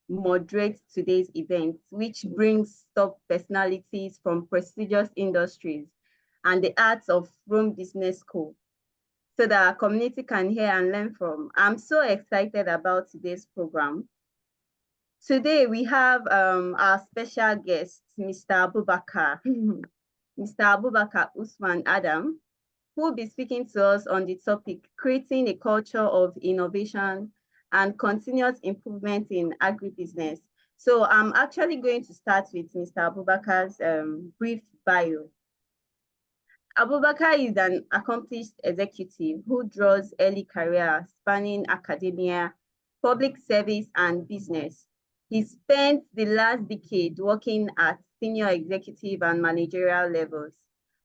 moderate today's event, which brings top personalities from prestigious industries and the arts of Rome Business School so that our community can hear and learn from. I'm so excited about today's program. Today we have our special guest, Mr. Abubakar, Mr. Abubakar Usman Adam, who will be speaking to us on the topic, creating a culture of innovation and continuous improvement in agribusiness. So I'm actually going to start with Mr. Abubakar's brief bio. Abubakar is an accomplished executive who draws early career spanning academia, public service, and business. He spent the last decade working at senior executive and managerial levels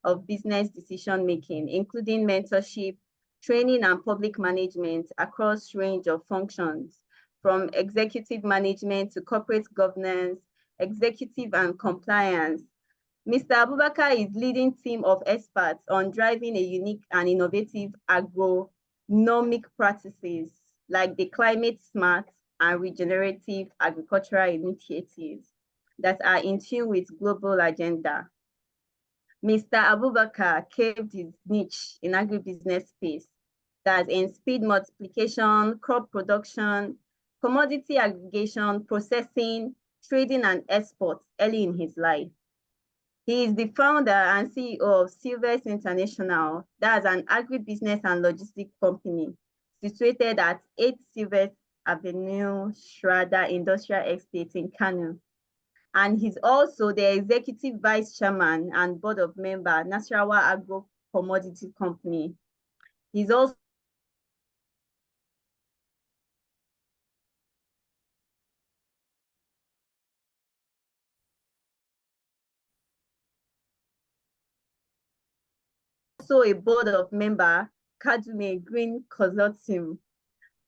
of business decision-making, including mentorship, training, and public management across range of functions, from executive management to corporate governance, executive and compliance. Mr. Abubakar is leading team of experts on driving a unique and innovative agronomic practices like the climate smart and regenerative agricultural initiatives that are in tune with global agenda. Mr. Abubakar carved his niche in agribusiness space, that's in speed multiplication, crop production, commodity aggregation, processing, trading, and exports early in his life. He is the founder and CEO of Silvers International, that's an agribusiness and logistics company situated at 8 Silvers Avenue, Shrada Industrial Estate in Kano. And he's also the executive vice chairman and board of member, Nasarawa Agro Commodity Company. He's also a board of member, Kadume Green Consortium,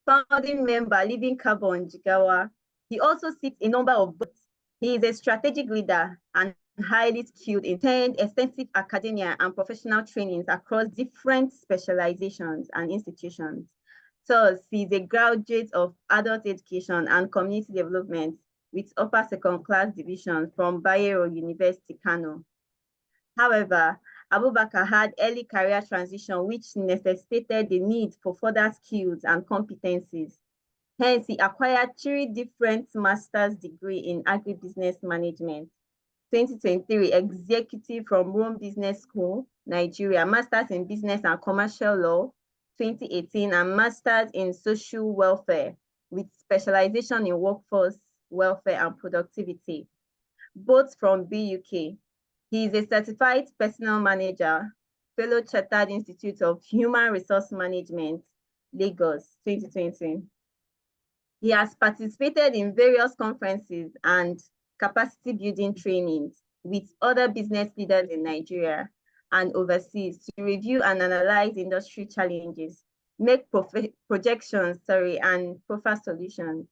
founding member, Living Carbon Jigawa. He also sits a number of boards. He is a strategic leader and highly skilled in extensive academia and professional trainings across different specializations and institutions. So he's a graduate of adult education and community development with upper second class division from Bayero University, Kano. However, Abubakar had early career transition, which necessitated the need for further skills and competencies. Hence, he acquired 3 different master's degrees in agribusiness management. 2023, executive from Rome Business School, Nigeria, master's in business and commercial law, 2018, and master's in social welfare with specialization in workforce welfare and productivity, both from BUK. He is a certified personal manager, fellow Chartered Institute of Human Resource Management, Lagos, 2020. He has participated in various conferences and capacity building trainings with other business leaders in Nigeria and overseas to review and analyze industry challenges, make projections, and profile solutions.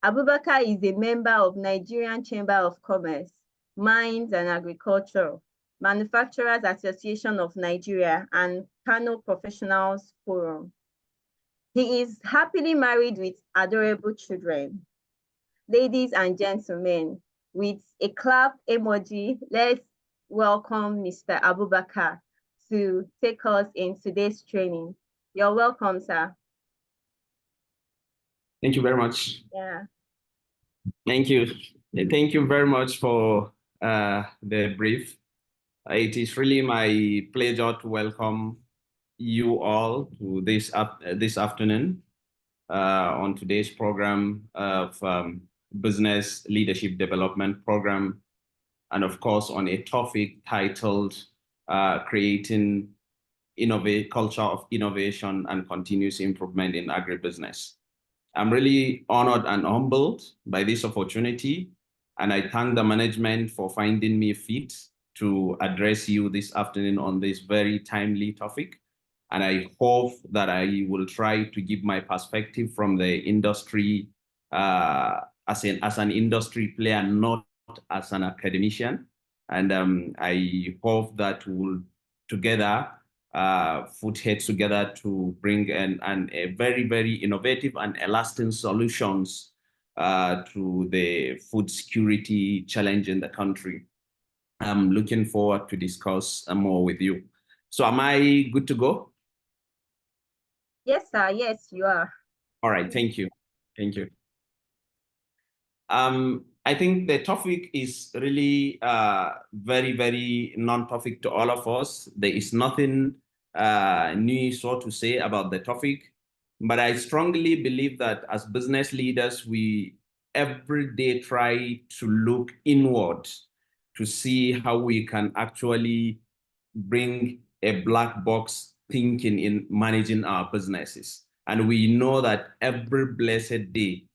Abubakar is a member of Nigerian Chamber of Commerce, Mines and Agriculture, Manufacturers Association of Nigeria, and Kano Professionals Forum. He is happily married with adorable children. Ladies and gentlemen, with a clap emoji, let's welcome Mr. Abubakar to take us in today's training. You're welcome, sir. Thank you very much. Yeah. Thank you. Thank you very much for the brief. It is really my pleasure to welcome you all to this afternoon on today's program of Business Leadership Development Program, and of course on a topic titled Creating Culture of Innovation and Continuous Improvement in Agribusiness. I'm really honored and humbled by this opportunity, and I thank the management for finding me fit to address you this afternoon on this very timely topic. And I hope that I will try to give my perspective from the industry as an industry player, not as an academician. And I hope that we'll together put heads together to bring a very, very innovative and lasting solutions to the food security challenge in the country. I'm looking forward to discuss more with you. So am I good to go? Yes, sir. Yes, you are. All right, thank you. Thank you. I think the topic is really very, very non-topic to all of us. There is nothing new, so to say, about the topic. But I strongly believe that as business leaders, we every day try to look inward to see how we can actually bring a black box thinking in managing our businesses. And we know that every blessed day,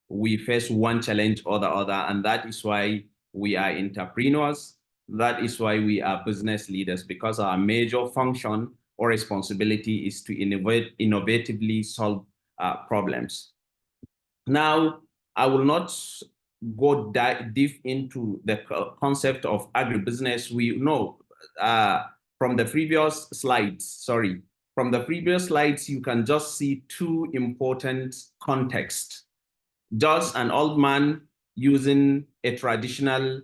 we face one challenge or the other, and that is why we are entrepreneurs. That is why we are business leaders, because our major function or responsibility is to innovatively solve problems. Now, I will not go deep into the concept of agribusiness. We know from the previous slides, you can just see two important contexts. Just an old man using a traditional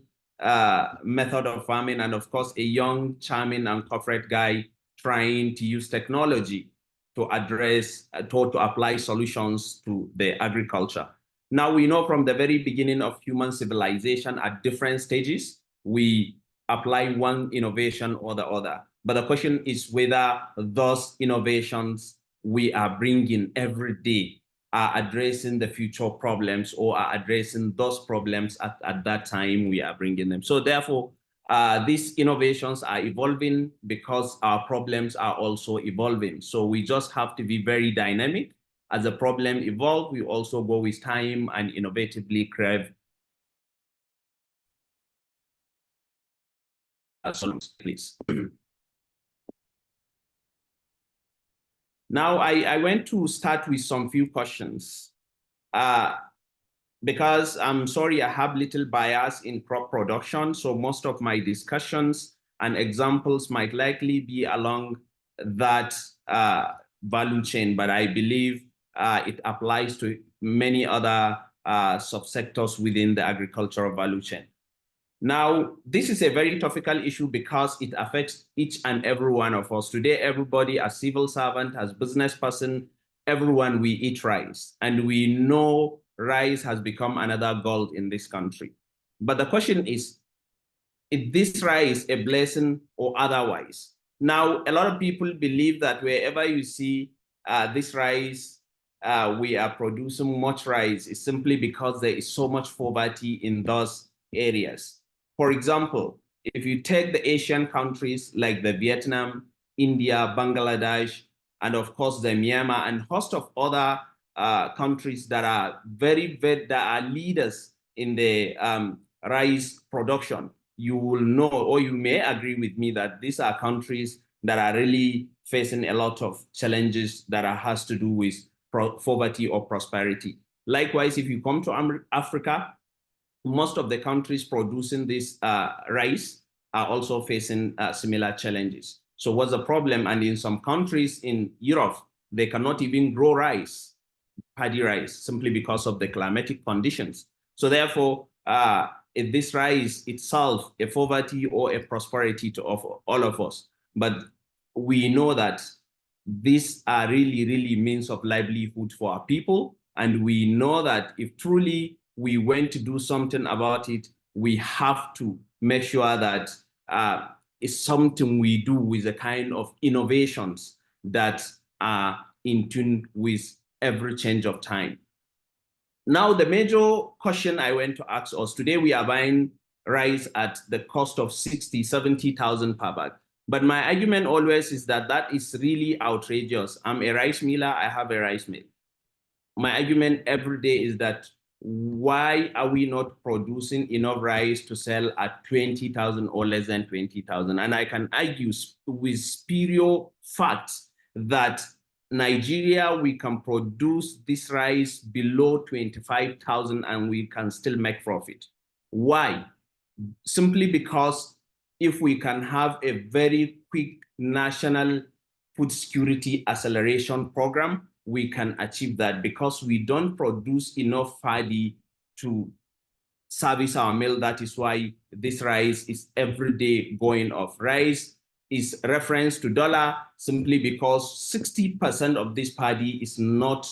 method of farming, and of course, a young, charming, and corporate guy trying to use technology to address, to apply solutions to the agriculture. Now, we know from the very beginning of human civilization at different stages, we apply one innovation or the other. But the question is whether those innovations we are bringing every day are addressing the future problems or are addressing those problems at that time we are bringing them. So therefore, these innovations are evolving because our problems are also evolving. So we just have to be very dynamic. As the problem evolves, we also go with time and innovatively create solutions, please. Now, I went to start with some few questions. Because I'm sorry, I have little bias in crop production, so most of my discussions and examples might likely be along that value chain, but I believe it applies to many other subsectors within the agricultural value chain. Now, this is a very topical issue because it affects each and every one of us. Today, everybody, as civil servant, as business person, everyone, we eat rice. And we know rice has become another gold in this country. But the question is this rice a blessing or otherwise? Now, a lot of people believe that wherever you see this rice, we are producing much rice, is simply because there is so much poverty in those areas. For example, if you take the Asian countries like the Vietnam, India, Bangladesh, and of course the Myanmar and host of other countries that are that are leaders in the rice production, you will know, or you may agree with me, that these are countries that are really facing a lot of challenges that has to do with poverty or prosperity. Likewise, if you come to Africa, most of the countries producing this rice are also facing similar challenges. So what's the problem? And in some countries in Europe, they cannot even grow rice, paddy rice, simply because of the climatic conditions. So therefore, if this rice itself a poverty or a prosperity to all of us. But we know that these are really, really means of livelihood for our people. And we know that if truly we want to do something about it, we have to make sure that it's something we do with the kind of innovations that are in tune with every change of time. Now, the major question I went to ask us, today we are buying rice at the cost of 60, 70,000 per bag. But my argument always is that that is really outrageous. I'm a rice miller, I have a rice mill. My argument every day is that why are we not producing enough rice to sell at 20,000 or less than 20,000? And I can argue with superior facts that Nigeria, we can produce this rice below 25,000 and we can still make profit. Why? Simply because if we can have a very quick national food security acceleration program, we can achieve that because we don't produce enough paddy to service our meal. That is why this rice is every day going off. Rice is reference to dollar simply because 60% of this paddy is not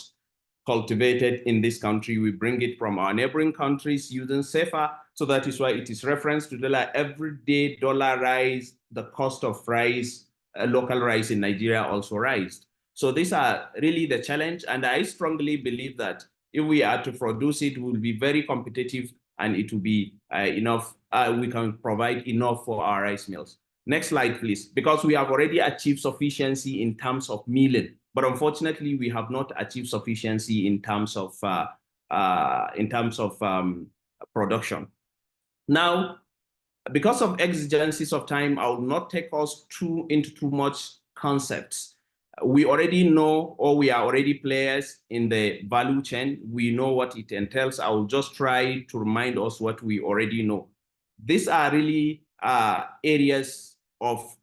cultivated in this country. We bring it from our neighboring countries using safer. So that is why it is reference to dollar. Every day dollar rise, the cost of rice, local rice in Nigeria also rise. So these are really the challenge. And I strongly believe that if we are to produce it, we will be very competitive and it will be enough. We can provide enough for our rice mills. Next slide, please. Because we have already achieved sufficiency in terms of milling, but unfortunately, we have not achieved sufficiency in terms of production. Now, because of exigencies of time, I will not take us into too much concepts. We already know, or we are already players in the value chain. We know what it entails. I will just try to remind us what we already know. These are really areas of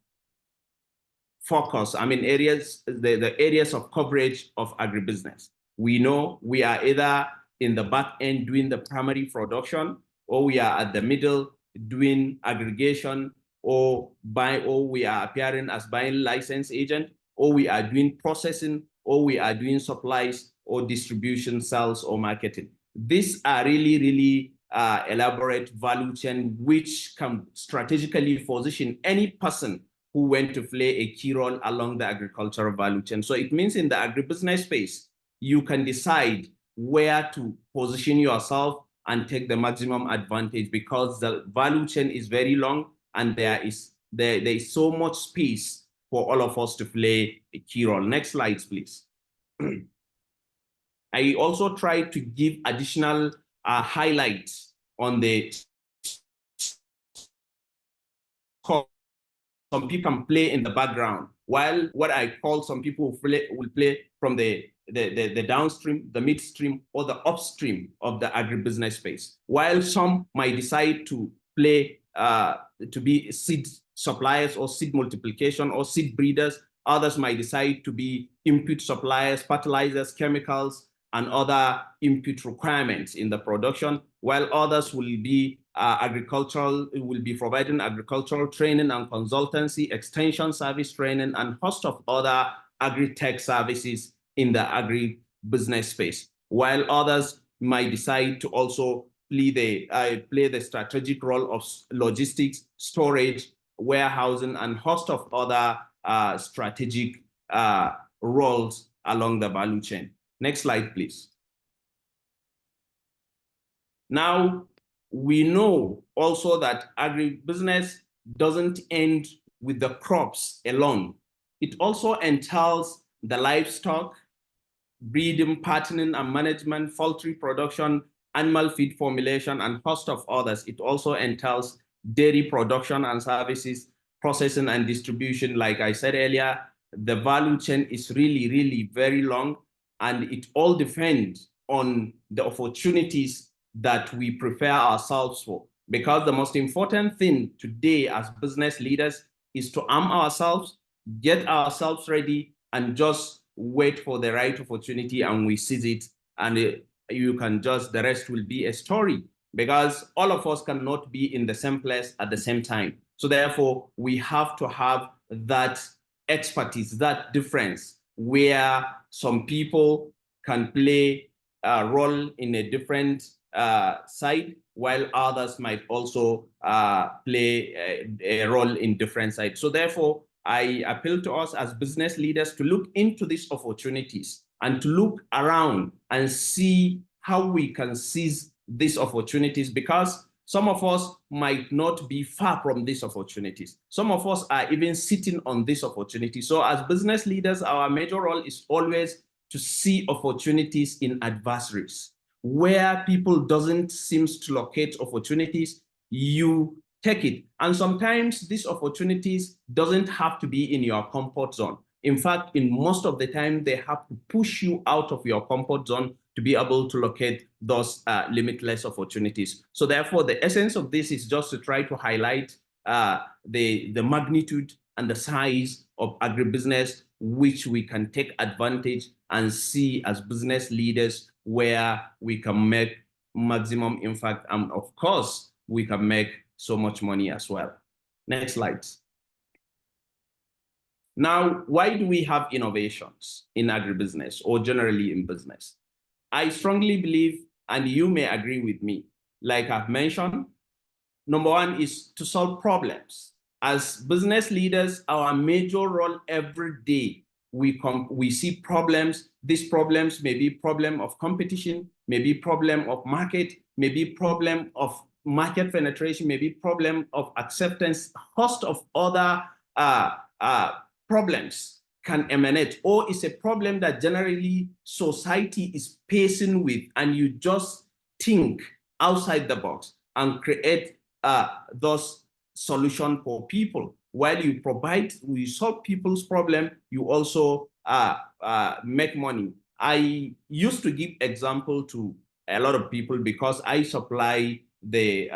focus. I mean, the areas of coverage of agribusiness. We know we are either in the back end doing the primary production, or we are at the middle doing aggregation, or we are appearing as buying license agent, or we are doing processing, or we are doing supplies or distribution, sales or marketing. These are really, really elaborate value chain which can strategically position any person who went to play a key role along the agricultural value chain. So it means in the agribusiness space, you can decide where to position yourself and take the maximum advantage because the value chain is very long and there is so much space for all of us to play a key role. Next slides, please. I also try to give additional highlights on the some people can play in the background, while what I call some people will play from the downstream, the midstream, or the upstream of the agribusiness space. While some might decide to play to be seed suppliers or seed multiplication or seed breeders, others might decide to be input suppliers, fertilizers, chemicals, and other input requirements in the production, while others will be providing agricultural training and consultancy, extension service training, and host of other agri-tech services in the agri-business space, while others might decide to also play the strategic role of logistics, storage, warehousing, and host of other strategic roles along the value chain. Next slide, please. Now, we know also that agribusiness doesn't end with the crops alone. It also entails the livestock, breeding, patterning and management, poultry production, animal feed formulation, and host of others. It also entails dairy production and services, processing and distribution. Like I said earlier, the value chain is really, really very long, and it all depends on the opportunities that we prepare ourselves for. Because the most important thing today as business leaders is to arm ourselves, get ourselves ready, and just wait for the right opportunity and we seize it. And you can just, the rest will be a story, because all of us cannot be in the same place at the same time. So therefore, we have to have that expertise, that difference, where some people can play a role in a different side, while others might also play a role in different sides. So therefore, I appeal to us as business leaders to look into these opportunities and to look around and see how we can seize these opportunities, because some of us might not be far from these opportunities. Some of us are even sitting on this opportunity. So as business leaders, our major role is always to see opportunities in adversaries. Where people doesn't seem to locate opportunities, you take it. And sometimes these opportunities doesn't have to be in your comfort zone. In fact, in most of the time, they have to push you out of your comfort zone to be able to locate those limitless opportunities. So therefore, the essence of this is just to try to highlight the magnitude and the size of agribusiness which we can take advantage and see as business leaders where we can make maximum impact. And of course, we can make so much money as well. Next slide. Now, why do we have innovations in agribusiness or generally in business? I strongly believe, and you may agree with me, like I've mentioned, number one is to solve problems. As business leaders, our major role every day, we see problems. These problems may be problem of competition, maybe problem of market, maybe problem of market penetration, maybe problem of acceptance, a host of other problems can emanate, or it's a problem that generally society is facing with, and you just think outside the box and create those solutions for people. While you solve people's problem, you also make money. I used to give example to a lot of people because I supply the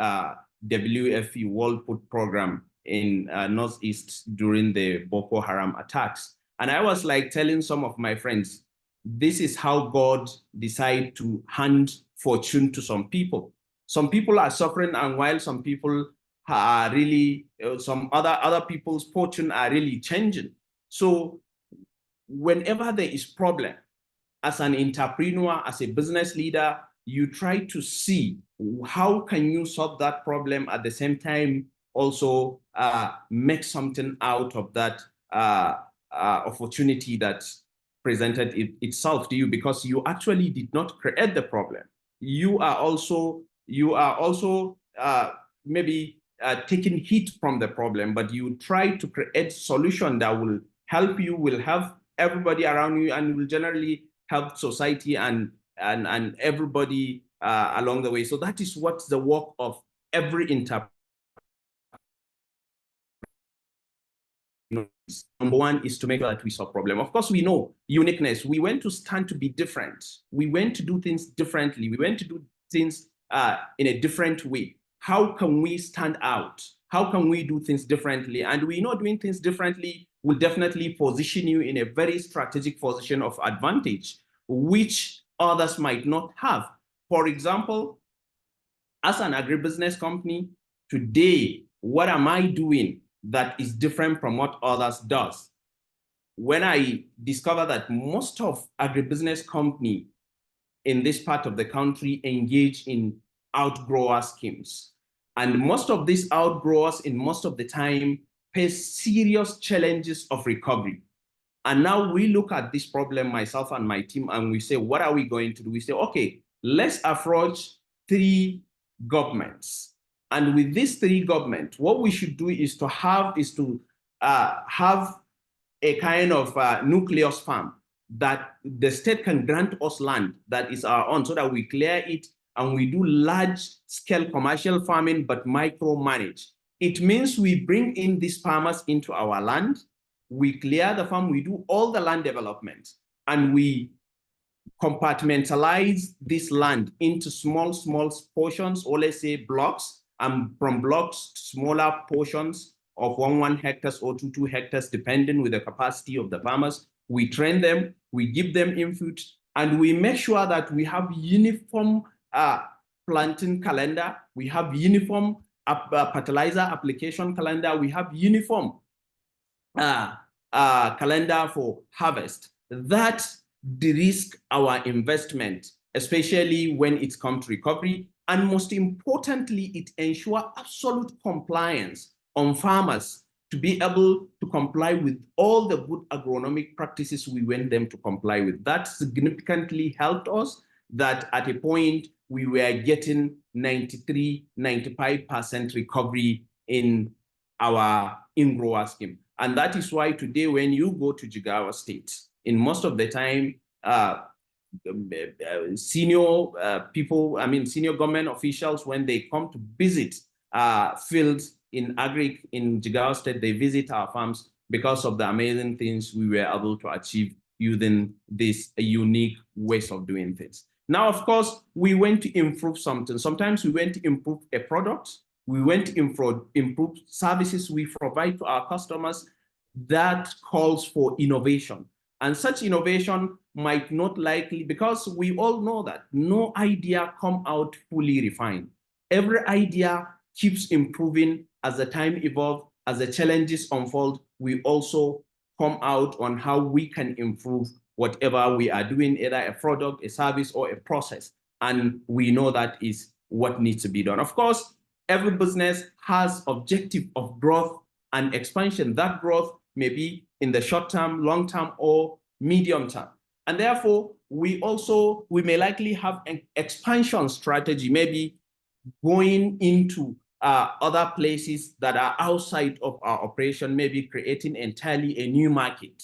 WFP World Food Program in Northeast during the Boko Haram attacks. And I was like telling some of my friends, this is how God decided to hand fortune to some people. Some people are suffering, and while some people are really, some other people's fortune are really changing. So whenever there is problem, as an entrepreneur, as a business leader, you try to see how can you solve that problem at the same time also make something out of that opportunity that presented itself to you, because you actually did not create the problem. You are also maybe taking heat from the problem, but you try to create solution that will help you, will help everybody around you, and will generally help society and everybody along the way. So that is what the work of every entrepreneur. Number one is to make sure that we solve problem. Of course, we know uniqueness. We went to stand to be different. We went to do things differently. We went to do things in a different way. How can we stand out? How can we do things differently? And we know doing things differently will definitely position you in a very strategic position of advantage, which others might not have. For example, as an agribusiness company, today, what am I doing that is different from what others does? When I discover that most of agribusiness company in this part of the country engage in outgrower schemes, and most of these outgrowers in most of the time face serious challenges of recovery. And now we look at this problem, myself and my team, and we say, what are we going to do? We say, okay, let's approach 3 governments. And with these 3 governments, what we should do is to have a kind of nucleus farm that the state can grant us land that is our own, so that we clear it and we do large scale commercial farming, but micromanage. It means we bring in these farmers into our land, we clear the farm, we do all the land development, and we compartmentalize this land into small portions, or let's say blocks, and from blocks to smaller portions of 1 hectares or 2 hectares, depending with the capacity of the farmers. We train them, we give them input, and we make sure that we have uniform planting calendar, we have uniform fertilizer application calendar, we have uniform calendar for harvest. That de-risk our investment, especially when it comes to recovery. And most importantly, it ensures absolute compliance on farmers to be able to comply with all the good agronomic practices we want them to comply with. That significantly helped us, that at a point we were getting 93–95% recovery in our in-grower scheme. And that is why today, when you go to Jigawa State, in most of the time, senior people, senior government officials, when they come to visit fields in in Jigawa State, they visit our farms because of the amazing things we were able to achieve using this unique ways of doing things. Now, of course, we went to improve something. Sometimes we went to improve a product. We went to improve services we provide to our customers. that calls for innovation. And such innovation might not likely, because we all know that no idea come out fully refined. Every idea keeps improving as the time evolves, as the challenges unfold. We also come out on how we can improve whatever we are doing, either a product, a service, or a process. And we know that is what needs to be done. Of course, every business has objective of growth and expansion. That growth may be in the short term, long term, or medium term. And therefore, we may likely have an expansion strategy, maybe going into other places that are outside of our operation, maybe creating entirely a new market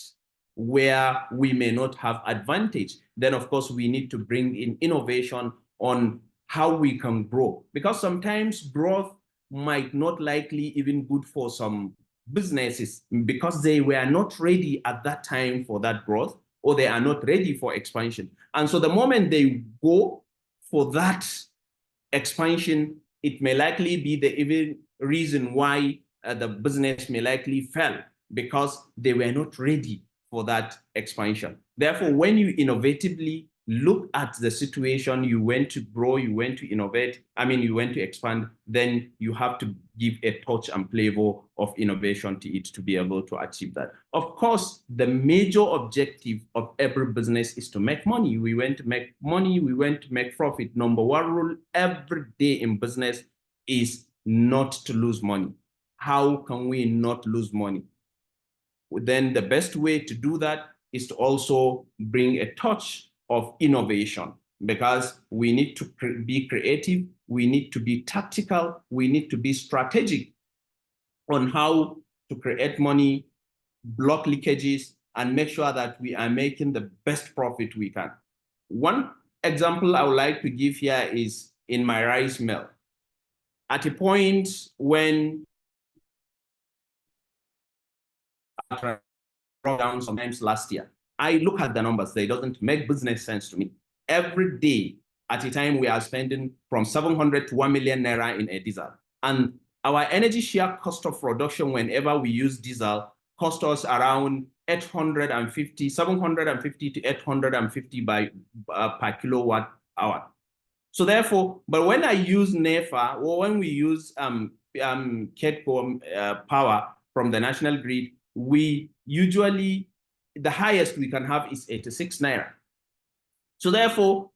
where we may not have advantage. Then, of course, we need to bring in innovation on how we can grow, because sometimes growth might not likely even good for some businesses because they were not ready at that time for that growth, or they are not ready for expansion. And so the moment they go for that expansion, it may likely be the even reason why the business may likely fail, because they were not ready for that expansion. Therefore, when you innovatively look at the situation, you went to grow, you went to innovate, you went to expand, then you have to give a touch and flavor of innovation to it to be able to achieve that. Of course, the major objective of every business is to make money. We went to make money, we went to make profit. Number one rule every day in business is not to lose money. How can we not lose money? Then the best way to do that is to also bring a touch of innovation, because we need to be creative, we need to be tactical, we need to be strategic on how to create money, block leakages, and make sure that we are making the best profit we can. One example I would like to give here is in my rice mill. At a point when down sometimes last year, I look at the numbers, they doesn't make business sense to me. Every day at a time we are spending from 700 to 1 million naira in a diesel. And our energy share cost of production whenever we use diesel cost us around 750 to 850 per kilowatt hour. So therefore, but when I use NEFA, or when we use KEDCO power from the national grid, we usually, the highest we can have is 86 naira. So therefore,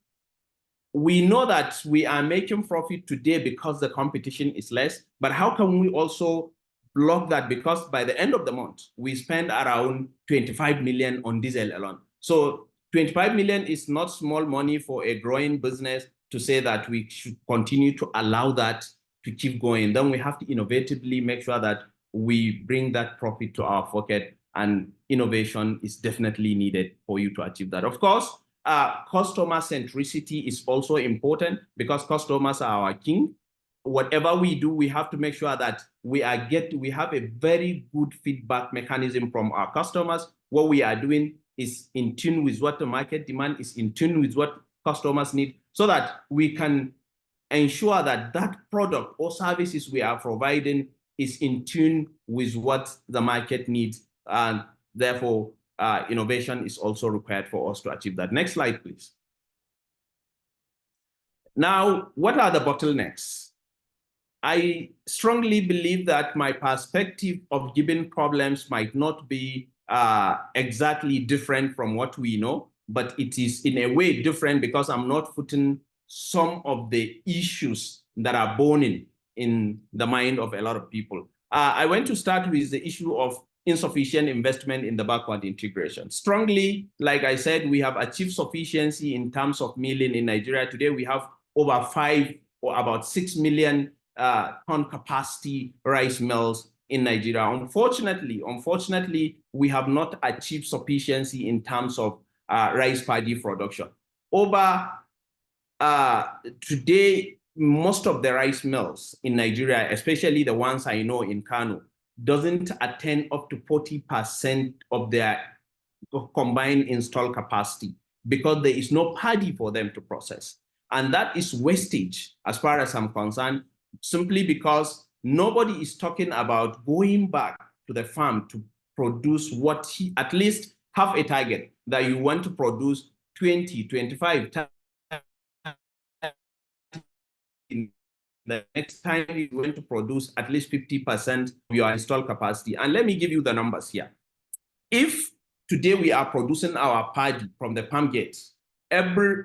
we know that we are making profit today because the competition is less, but how can we also block that? Because by the end of the month, we spend around 25 million on diesel alone. So 25 million is not small money for a growing business to say that we should continue to allow that to keep going. Then we have to innovatively make sure that we bring that profit to our pocket, and innovation is definitely needed for you to achieve that. Of course, customer centricity is also important, because customers are our king. Whatever we do, we have to make sure that we have a very good feedback mechanism from our customers. What we are doing is in tune with what the market demand is, in tune with what customers need, so that we can ensure that that product or services we are providing is in tune with what the market needs. And therefore, innovation is also required for us to achieve that. Next slide, please. Now, what are the bottlenecks? I strongly believe that my perspective of given problems might not be exactly different from what we know, but it is in a way different because I'm not putting some of the issues that are burning in the mind of a lot of people. I want to start with the issue of insufficient investment in the backward integration. Strongly, like I said, we have achieved sufficiency in terms of milling in Nigeria. Today, we have over 5 or about 6 million ton capacity rice mills in Nigeria. Unfortunately, we have not achieved sufficiency in terms of rice paddy production. Today, most of the rice mills in Nigeria, especially the ones I know in Kano, doesn't attain up to 40% of their combined installed capacity, because there is no paddy for them to process. And that is wastage as far as I'm concerned, simply because nobody is talking about going back to the farm to produce what he, at least have a target that you want to produce 20, 25 times. The next time you're going to produce at least 50% of your installed capacity. And let me give you the numbers here. If today we are producing our paddy from the palm gates, every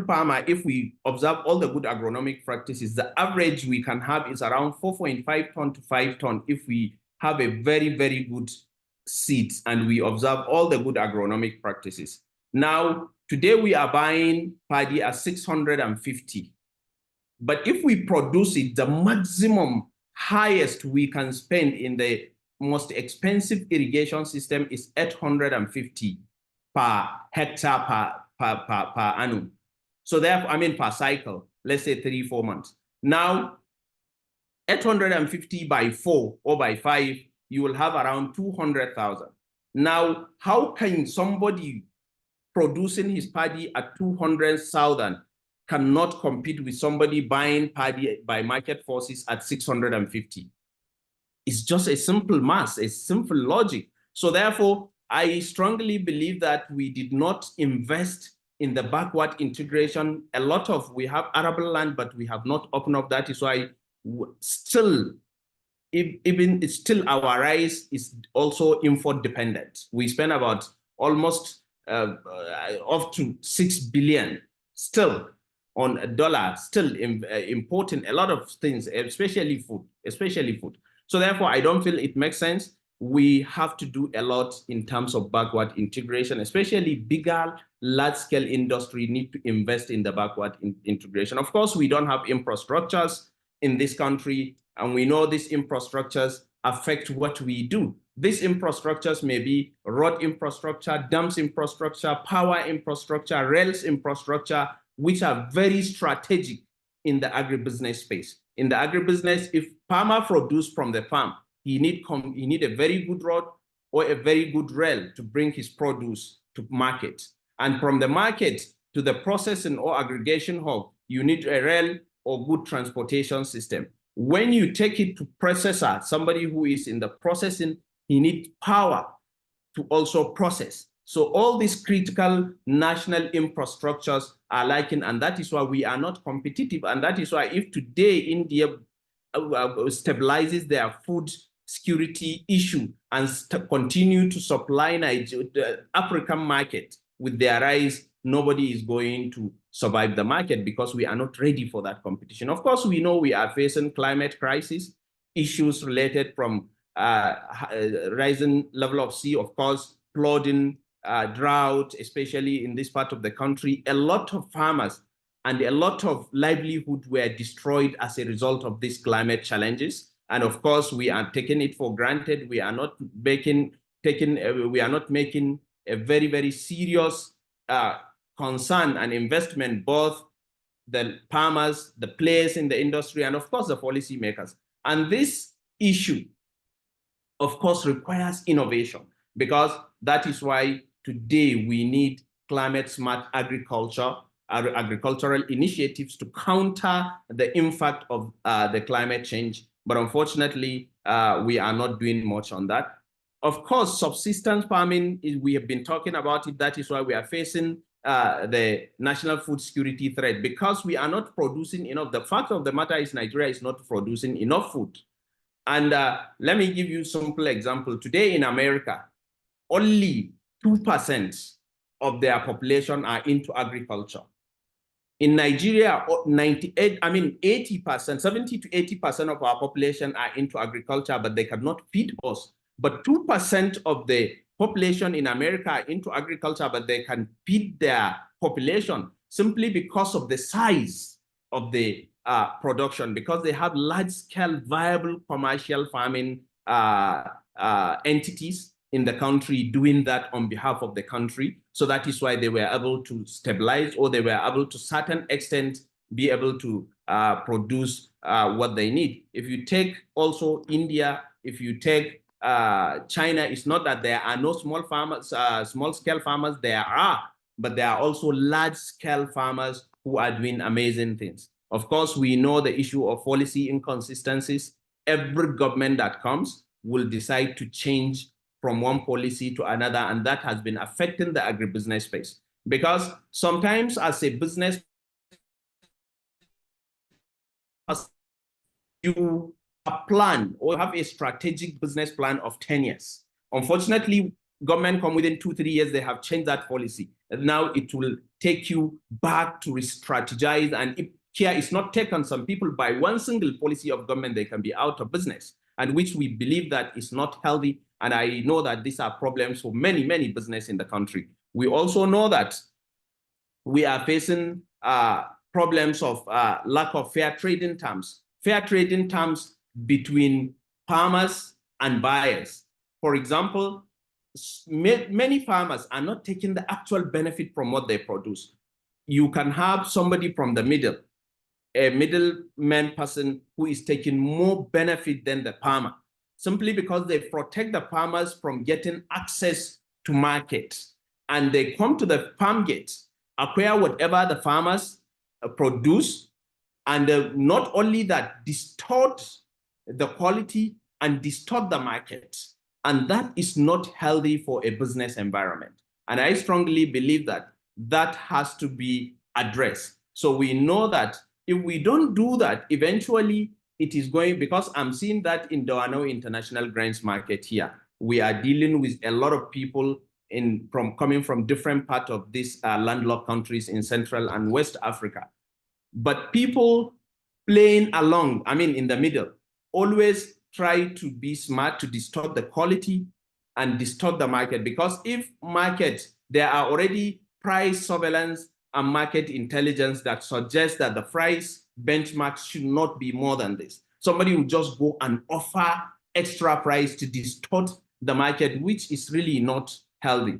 farmer, if we observe all the good agronomic practices, the average we can have is around 4.5 ton to 5 ton if we have a very, very good seeds and we observe all the good agronomic practices. Now, today we are buying paddy at 650. But if we produce it, the maximum highest we can spend in the most expensive irrigation system is 850 per hectare per annum. So therefore, I mean, per cycle, let's say 3-4 months. Now, 850 by 4 or by 5, you will have around 200,000. Now, how can somebody producing his paddy at 200,000 cannot compete with somebody buying paddy by market forces at 650? It's just a simple math, a simple logic. So therefore, I strongly believe that we did not invest in the backward integration. A lot of, we have arable land, but we have not opened up. That is why still, even still our rice is also import dependent. We spend about almost up to 6 billion still on a dollar, still importing a lot of things, especially food. So therefore, I don't feel it makes sense. We have to do a lot in terms of backward integration, especially bigger, large-scale industry need to invest in the backward integration. Of course, we don't have infrastructures in this country, and we know these infrastructures affect what we do. These infrastructures may be road infrastructure, dams infrastructure, power infrastructure, rails infrastructure, which are very strategic in the agribusiness space. In the agribusiness, if farmer produce from the farm, he need a very good road or a very good rail to bring his produce to market. And from the market to the processing or aggregation hub, you need a rail or good transportation system. When you take it to processor, somebody who is in the processing, he needs power to also process. So all these critical national infrastructures are lacking, and that is why we are not competitive. And that is why if today India stabilizes their food security issue and continue to supply the African market with their rice, nobody is going to survive the market because we are not ready for that competition. Of course, we know we are facing climate crisis, issues related from rising level of sea, of course, flooding, drought, especially in this part of the country. A lot of farmers and a lot of livelihood were destroyed as a result of these climate challenges. And of course, we are taking it for granted. We are not making a very, very serious concern and investment, both the farmers, the players in the industry, and of course, the policymakers. And this issue, of course, requires innovation, because that is why today we need climate smart agriculture, agricultural initiatives to counter the impact of the climate change. But unfortunately, we are not doing much on that. Of course, subsistence farming, we have been talking about it. That is why we are facing the national food security threat, because we are not producing enough. The fact of the matter is Nigeria is not producing enough food. And let me give you a simple example. Today in America, only 2% of their population are into agriculture. In Nigeria, 80%, 70 to 80% of our population are into agriculture, but they cannot feed us. But 2% of the population in America are into agriculture, but they can feed their population simply because of the size of the production, because they have large-scale viable commercial farming entities in the country doing that on behalf of the country. So that is why they were able to stabilize, or they were able to certain extent be able to produce what they need. If you take also India, if you take China, it's not that there are no small farmers, small-scale farmers, there are, but there are also large-scale farmers who are doing amazing things. Of course, we know the issue of policy inconsistencies. Every government that comes will decide to change from one policy to another, and that has been affecting the agribusiness space. Because sometimes as a business, you plan or have a strategic business plan of 10 years. Unfortunately, government come within 2-3 years, they have changed that policy. And now it will take you back to re-strategize. And if care is not taken, some people by one single policy of government, they can be out of business, and which we believe that is not healthy. And I know that these are problems for many, many businesses in the country. We also know that we are facing problems of lack of fair trading terms. Fair trading terms between farmers and buyers. For example, many farmers are not taking the actual benefit from what they produce. You can have somebody from the middle, a middleman person who is taking more benefit than the farmer, simply because they protect the farmers from getting access to market. And they come to the farm gate, acquire whatever the farmers produce, and not only that, distort the quality and distort the market. And that is not healthy for a business environment. And I strongly believe that that has to be addressed. So we know that if we don't do that, eventually it is going, because I'm seeing that in Doano International Grains Market here, we are dealing with a lot of people coming from different parts of these landlocked countries in Central and West Africa. But people playing along, I mean, in the middle, always try to be smart to distort the quality and distort the market. Because if market, there are already price surveillance and market intelligence that suggests that the price benchmark should not be more than this. Somebody will just go and offer extra price to distort the market, which is really not healthy.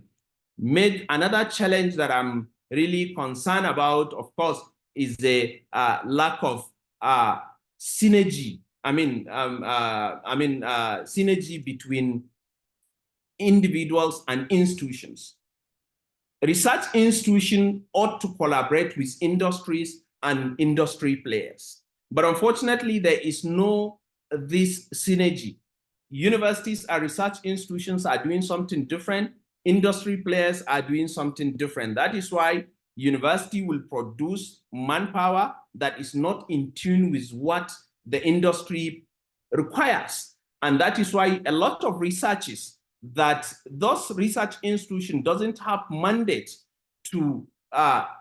Another challenge that I'm really concerned about, of course, is the lack of synergy. Synergy between individuals and institutions. Research institutions ought to collaborate with industries and industry players. But unfortunately, there is no this synergy. Universities and research institutions are doing something different. Industry players are doing something different. That is why university will produce manpower that is not in tune with what the industry requires. And that is why a lot of researches that those research institution doesn't have mandate to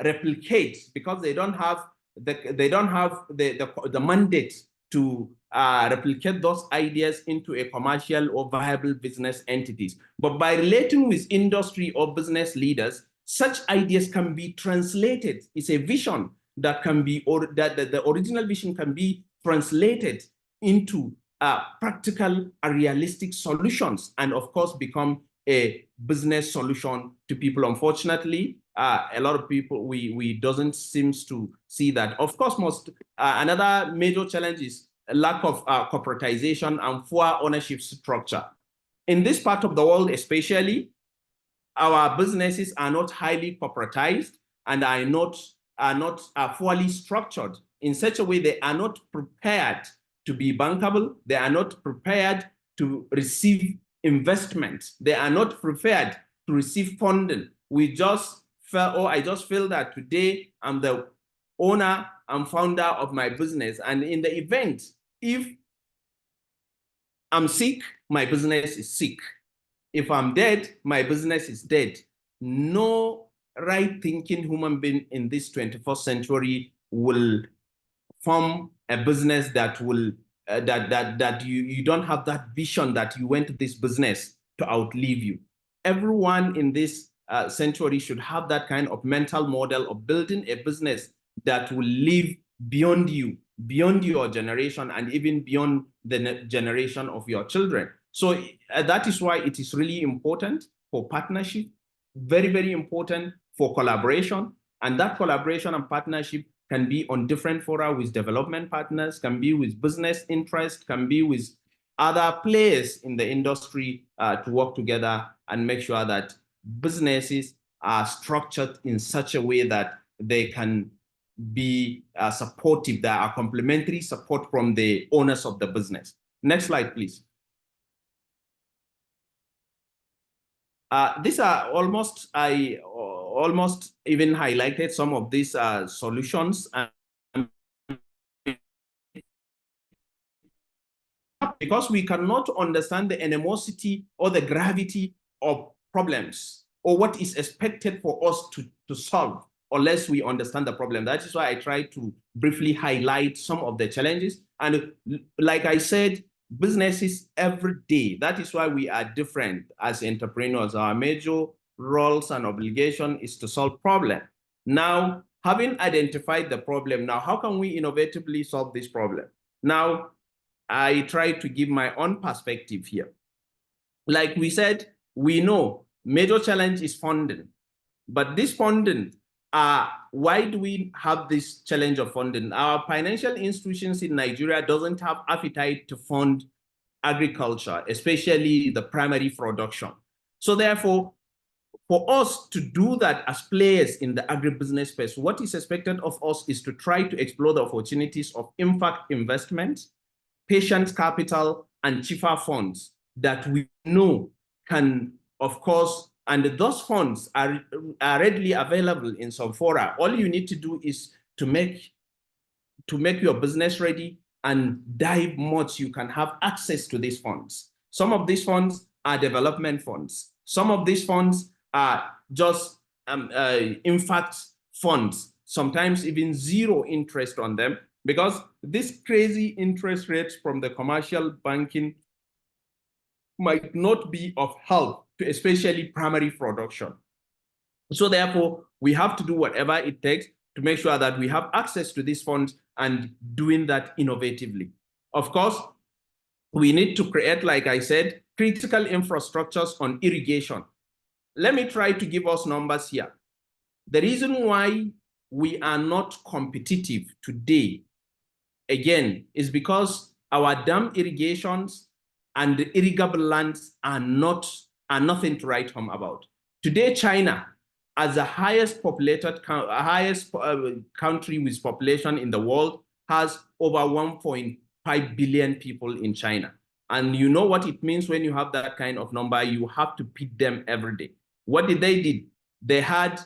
replicate, because they don't have the mandate to replicate those ideas into a commercial or viable business entities. But by relating with industry or business leaders, such ideas can be translated. It's a vision that can be, or that the original vision can be translated into practical and realistic solutions, and of course become a business solution to people. Unfortunately, a lot of people, we doesn't seem to see that. Of course, another major challenge is a lack of corporatization and poor ownership structure. In this part of the world especially, our businesses are not highly corporatized and are not fully structured in such a way they are not prepared to be bankable. They are not prepared to receive investment. They are not prepared to receive funding. I just feel that today I'm the owner and founder of my business. And in the event, if I'm sick, my business is sick. If I'm dead, my business is dead. No right-thinking human being in this 21st century will form a business that will you don't have that vision that you went to this business to outlive you. Everyone in this century should have that kind of mental model of building a business that will live beyond you, beyond your generation, and even beyond the generation of your children. So that is why it is really important for partnership, very, very important for collaboration. And that collaboration and partnership can be on different fora with development partners, can be with business interest, can be with other players in the industry to work together and make sure that businesses are structured in such a way that they can be supportive, there are complementary support from the owners of the business. Next slide, please. These are almost, I almost even highlighted some of these solutions. Because we cannot understand the animosity or the gravity of problems or what is expected for us to solve unless we understand the problem. That is why I try to briefly highlight some of the challenges. And like I said, businesses every day, that is why we are different as entrepreneurs. Our major roles and obligation is to solve problem. Now, having identified the problem, now how can we innovatively solve this problem? Now, I try to give my own perspective here. Like we said, we know major challenge is funding, but this funding, why do we have this challenge of funding? Our financial institutions in Nigeria doesn't have appetite to fund agriculture, especially the primary production. So therefore, for us to do that as players in the agribusiness space, what is expected of us is to try to explore the opportunities of impact investments, patient capital, and cheaper funds that we know can, of course, and those funds are readily available in some fora. All you need to do is to make your business ready and dive much, you can have access to these funds. Some of these funds are development funds. Some of these funds are just impact funds, sometimes even zero interest on them, because these crazy interest rates from the commercial banking might not be of help to especially primary production. So therefore, we have to do whatever it takes to make sure that we have access to these funds and doing that innovatively. Of course, we need to create, like I said, critical infrastructures on irrigation. Let me try to give us numbers here. The reason why we are not competitive today, again, is because our dam irrigations and the irrigable lands are nothing to write home about. Today, China, as the highest populated, country with population in the world, has over 1.5 billion people in China. And you know what it means when you have that kind of number, you have to feed them every day. What did they do? They had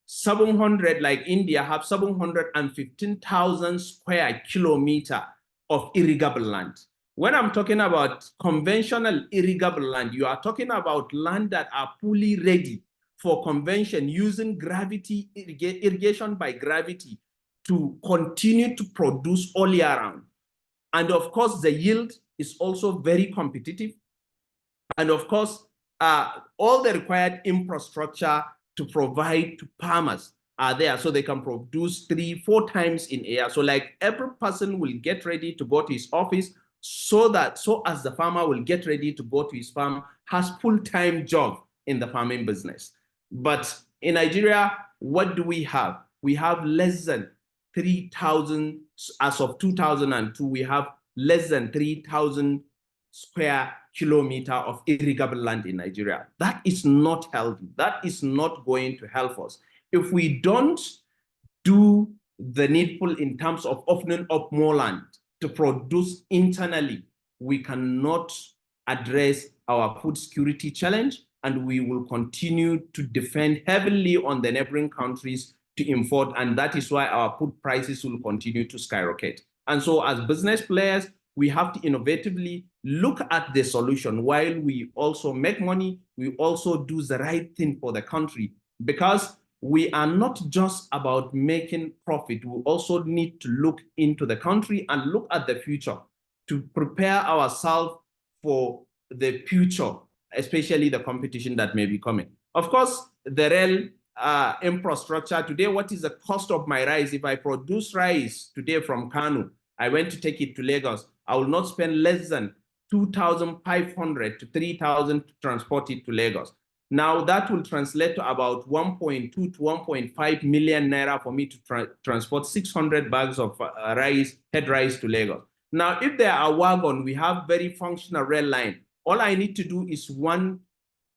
700, like India, have 715,000 square kilometer of irrigable land. When I'm talking about conventional irrigable land, you are talking about land that are fully ready for convention using gravity, irrigation by gravity to continue to produce all year round. And of course, the yield is also very competitive. And of course, all the required infrastructure to provide to farmers are there so they can produce 3-4 times in a year. So like every person will get ready to go to his office so as the farmer will get ready to go to his farm, has full-time job in the farming business. But in Nigeria, what do we have? We have less than 3,000, as of 2002, we have less than 3,000 square kilometer of irrigable land in Nigeria. That is not healthy. That is not going to help us. If we don't do the needful in terms of opening up more land to produce internally, we cannot address our food security challenge, and we will continue to depend heavily on the neighboring countries to import, and that is why our food prices will continue to skyrocket. And so as business players, we have to innovatively look at the solution while we also make money, we also do the right thing for the country, because we are not just about making profit. We also need to look into the country and look at the future to prepare ourselves for the future, especially the competition that may be coming. Of course, the rail infrastructure today, what is the cost of my rice? If I produce rice today from Kano, I went to take it to Lagos, I will not spend less than 2,500 to 3,000 to transport it to Lagos. Now that will translate to about 1.2 to 1.5 million naira for me to transport 600 bags of rice, head rice to Lagos. Now, if there are wagon, we have very functional rail line. All I need to do is one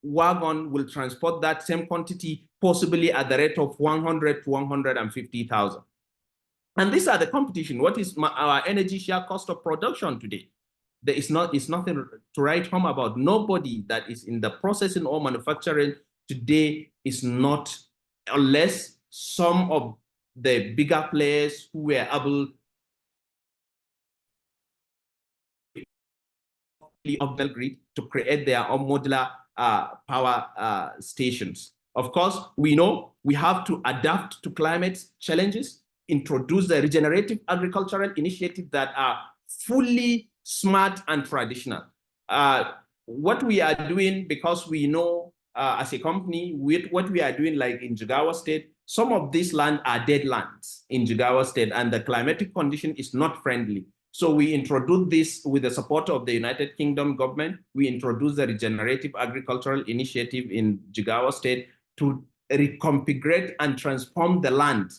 wagon will transport that same quantity, possibly at the rate of 100 to 150,000. And these are the competition. What is our energy share cost of production today? there is it's nothing to write home about. Nobody that is in the processing or manufacturing today is not, unless some of the bigger players who were able of Belgrade to create their own modular power stations. Of course, we know we have to adapt to climate challenges, introduce the regenerative agricultural initiatives that are fully smart and traditional. What we are doing, because we know as a company, with what we are doing, like in Jigawa State, some of these land are dead lands in Jigawa State, and the climatic condition is not friendly. So we introduced this with the support of the United Kingdom government. We introduced the Regenerative Agricultural Initiative in Jigawa State to reconfigure and transform the land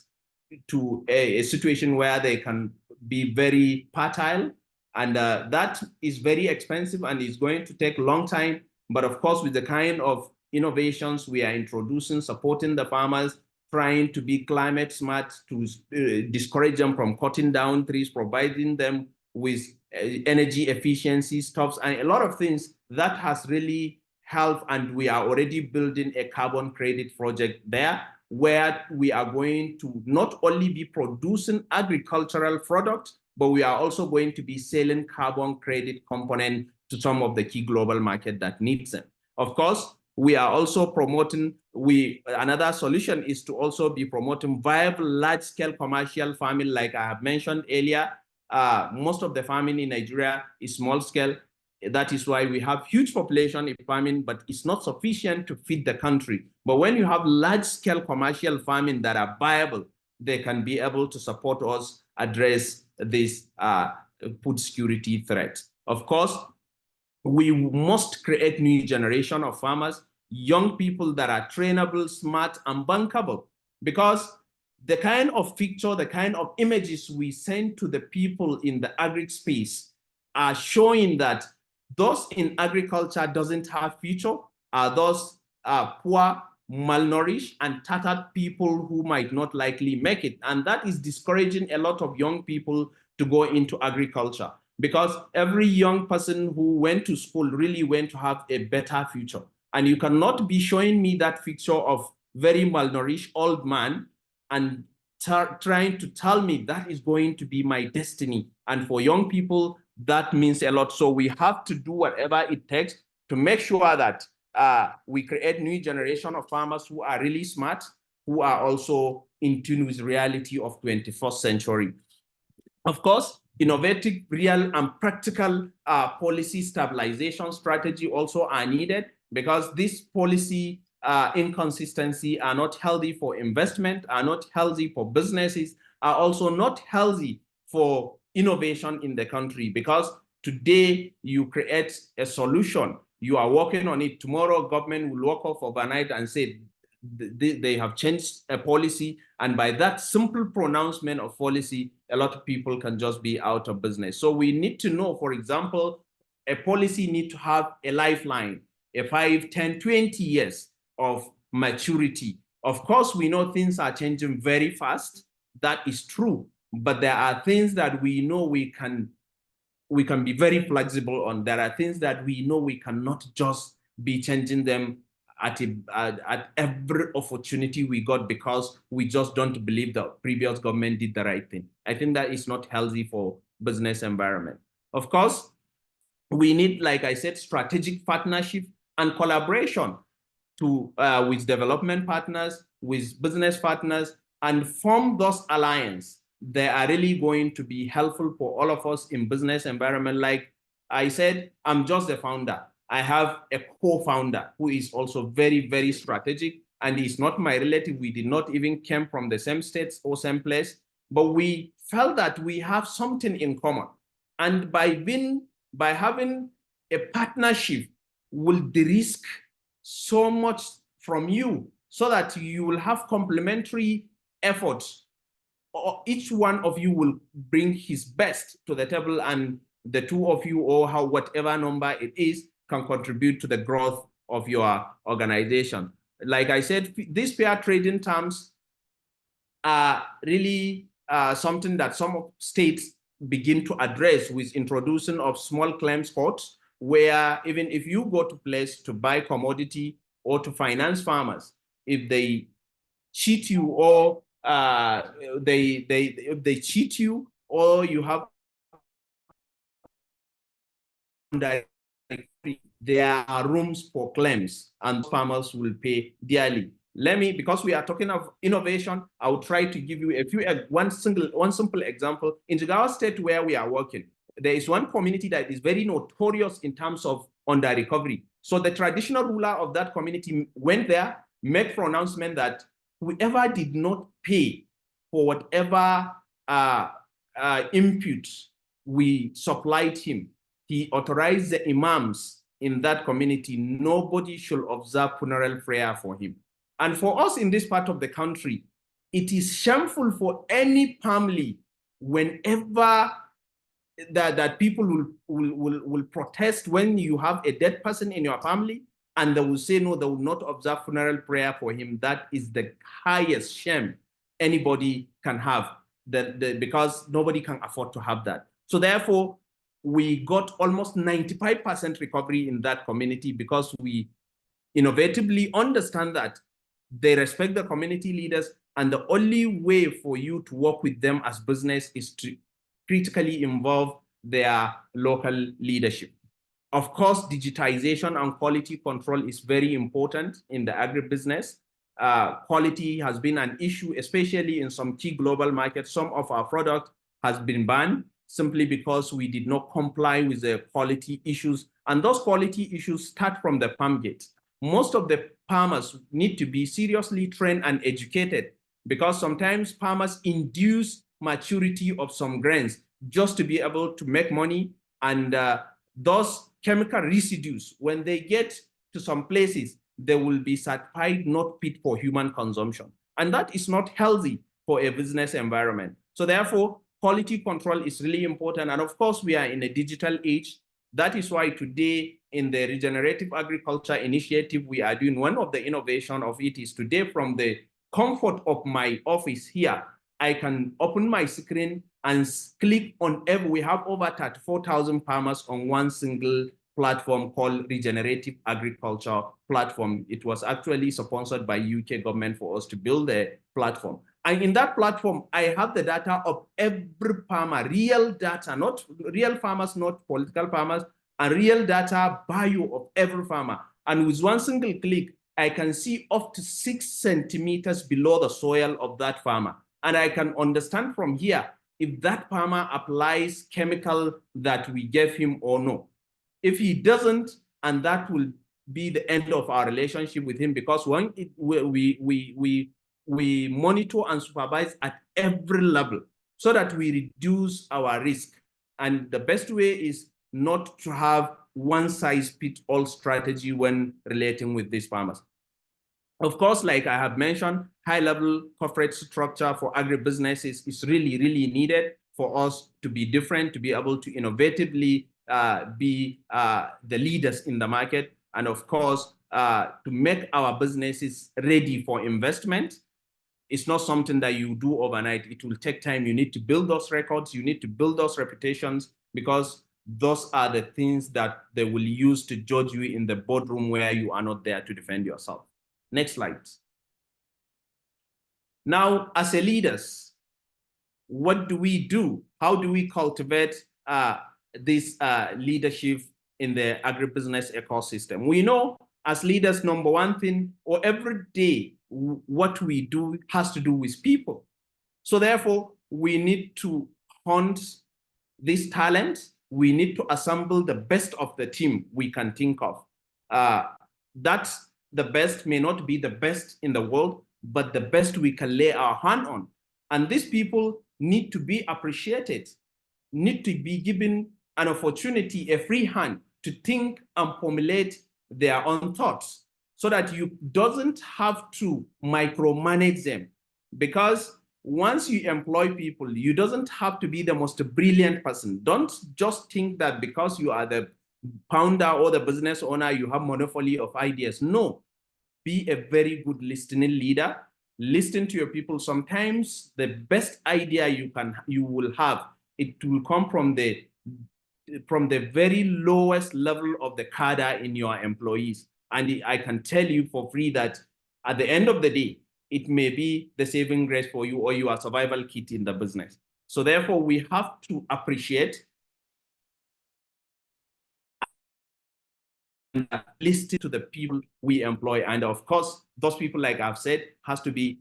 to a situation where they can be very fertile. And that is very expensive and is going to take a long time. But of course, with the kind of innovations we are introducing, supporting the farmers, trying to be climate smart, to discourage them from cutting down trees, providing them with energy efficiency stuffs, and a lot of things that has really helped. And we are already building a carbon credit project there, where we are going to not only be producing agricultural products, but we are also going to be selling carbon credit component to some of the key global market that needs them. Of course, we are also promoting, another solution is to also be promoting viable large-scale commercial farming, like I have mentioned earlier. Most of the farming in Nigeria is small scale. That is why we have huge population in farming, but it's not sufficient to feed the country. But when you have large-scale commercial farming that are viable, they can be able to support us address this food security threat. Of course, we must create new generation of farmers, young people that are trainable, smart, and bankable, because the kind of picture, the kind of images we send to the people in the agri space are showing that those in agriculture doesn't have future, are those poor, malnourished, and tattered people who might not likely make it. And that is discouraging a lot of young people to go into agriculture, because every young person who went to school really went to have a better future. And you cannot be showing me that picture of very malnourished old man and trying to tell me that is going to be my destiny. And for young people, that means a lot. So we have to do whatever it takes to make sure that we create new generation of farmers who are really smart, who are also in tune with reality of 21st century. Of course, innovative, real, and practical policy stabilization strategy also are needed, because this policy inconsistency are not healthy for investment, are not healthy for businesses, are also not healthy for innovation in the country. Because today you create a solution, you are working on it, tomorrow government will walk off overnight and say they have changed a policy, and by that simple pronouncement of policy, a lot of people can just be out of business. So we need to know, for example, a policy need to have a lifeline, a 5, 10, 20 years of maturity. Of course, we know things are changing very fast. That is true. But there are things that we know we can be very flexible on. There are things that we know we cannot just be changing them at every opportunity we got, because we just don't believe the previous government did the right thing. I think that is not healthy for business environment. Of course, we need, like I said, strategic partnership and collaboration to with development partners, with business partners, and form those alliances. They are really going to be helpful for all of us in business environment. Like I said, I'm just the founder. I have a co-founder who is also very, very strategic, and he's not my relative. We did not even come from the same states or same place, but we felt that we have something in common. And by having a partnership will de-risk so much from you, so that you will have complementary efforts. Or each one of you will bring his best to the table, and the two of you, or whatever number it is, can contribute to the growth of your organization. Like I said, these fair trading terms are really something that some states begin to address with introduction of small claims courts, where even if you go to place to buy commodity or to finance farmers, if they cheat you or if they cheat you or you have there are rooms for claims and farmers will pay dearly. Because we are talking of innovation, I'll try to give you one simple example. In Jigawa State where we are working, there is one community that is very notorious in terms of under recovery. So the traditional ruler of that community went there, made pronouncement that whoever did not pay for whatever input we supplied him, he authorized the imams in that community, nobody should observe funeral prayer for him. And for us in this part of the country, it is shameful for any family whenever that people will protest when you have a dead person in your family and they will say, no, they will not observe funeral prayer for him. That is the highest shame anybody can have, because nobody can afford to have that. So therefore, we got almost 95% recovery in that community because we innovatively understand that they respect the community leaders, and the only way for you to work with them as business is to critically involve their local leadership. Of course, digitization and quality control is very important in the agribusiness. Quality has been an issue, especially in some key global markets. Some of our product has been banned simply because we did not comply with the quality issues. And those quality issues start from the farm gate. Most of the farmers need to be seriously trained and educated, because sometimes farmers induce maturity of some grains just to be able to make money. And those chemical residues, when they get to some places, they will be certified not fit for human consumption. And that is not healthy for a business environment. So therefore, quality control is really important. And of course, we are in a digital age. That is why today in the Regenerative Agriculture Initiative, we are doing one of the innovation of it is today from the comfort of my office here, I can open my screen and click on we have over 34,000 farmers on one single platform called Regenerative Agriculture Platform. It was actually sponsored by UK government for us to build a platform. And in that platform, I have the data of every farmer, real data, not real farmers, not political farmers, and real data bio of every farmer. And with one single click, I can see up to 6 centimeters below the soil of that farmer. And I can understand from here if that farmer applies chemical that we gave him or no. If he doesn't, and that will be the end of our relationship with him, because when we monitor and supervise at every level so that we reduce our risk. And the best way is not to have one size fits all strategy when relating with these farmers. Of course, like I have mentioned, high-level corporate structure for agribusinesses is really, really needed for us to be different, to be able to innovatively be the leaders in the market, and of course, to make our businesses ready for investment. It's not something that you do overnight. It will take time. You need to build those records. You need to build those reputations, because those are the things that they will use to judge you in the boardroom where you are not there to defend yourself. Next slide. Now, as a leaders, what do we do? How do we cultivate this leadership in the agribusiness ecosystem? We know as leaders, number one thing, or every day, what we do has to do with people. So therefore, we need to hunt this talent. We need to assemble the best of the team we can think of. That's the best may not be the best in the world, but the best we can lay our hand on. And these people need to be appreciated, need to be given an opportunity, a free hand to think and formulate their own thoughts, so that you doesn't have to micromanage them. Because once you employ people, you doesn't have to be the most brilliant person. Don't just think that because you are the founder or the business owner, you have monopoly of ideas. No, be a very good listening leader. Listen to your people. Sometimes the best idea you will have it will come from the very lowest level of the cadre in your employees. And I can tell you for free that at the end of the day, it may be the saving grace for you or your survival kit in the business. So therefore, we have to appreciate and listen to the people we employ. And of course, those people, like I've said, has to be